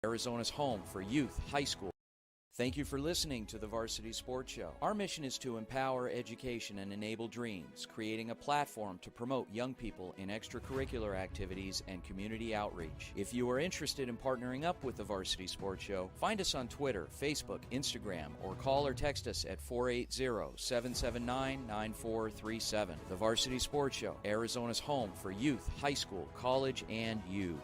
Arizona's home for youth, high school. Thank you for listening to the Varsity Sports Show. Our mission is to empower education and enable dreams, creating a platform to promote young people in extracurricular activities and community outreach. If you are interested in partnering up with the Varsity Sports Show, find us on Twitter, Facebook, Instagram, or call or text us at 480-779-9437. The Varsity Sports Show, Arizona's home for youth, high school, college, and you.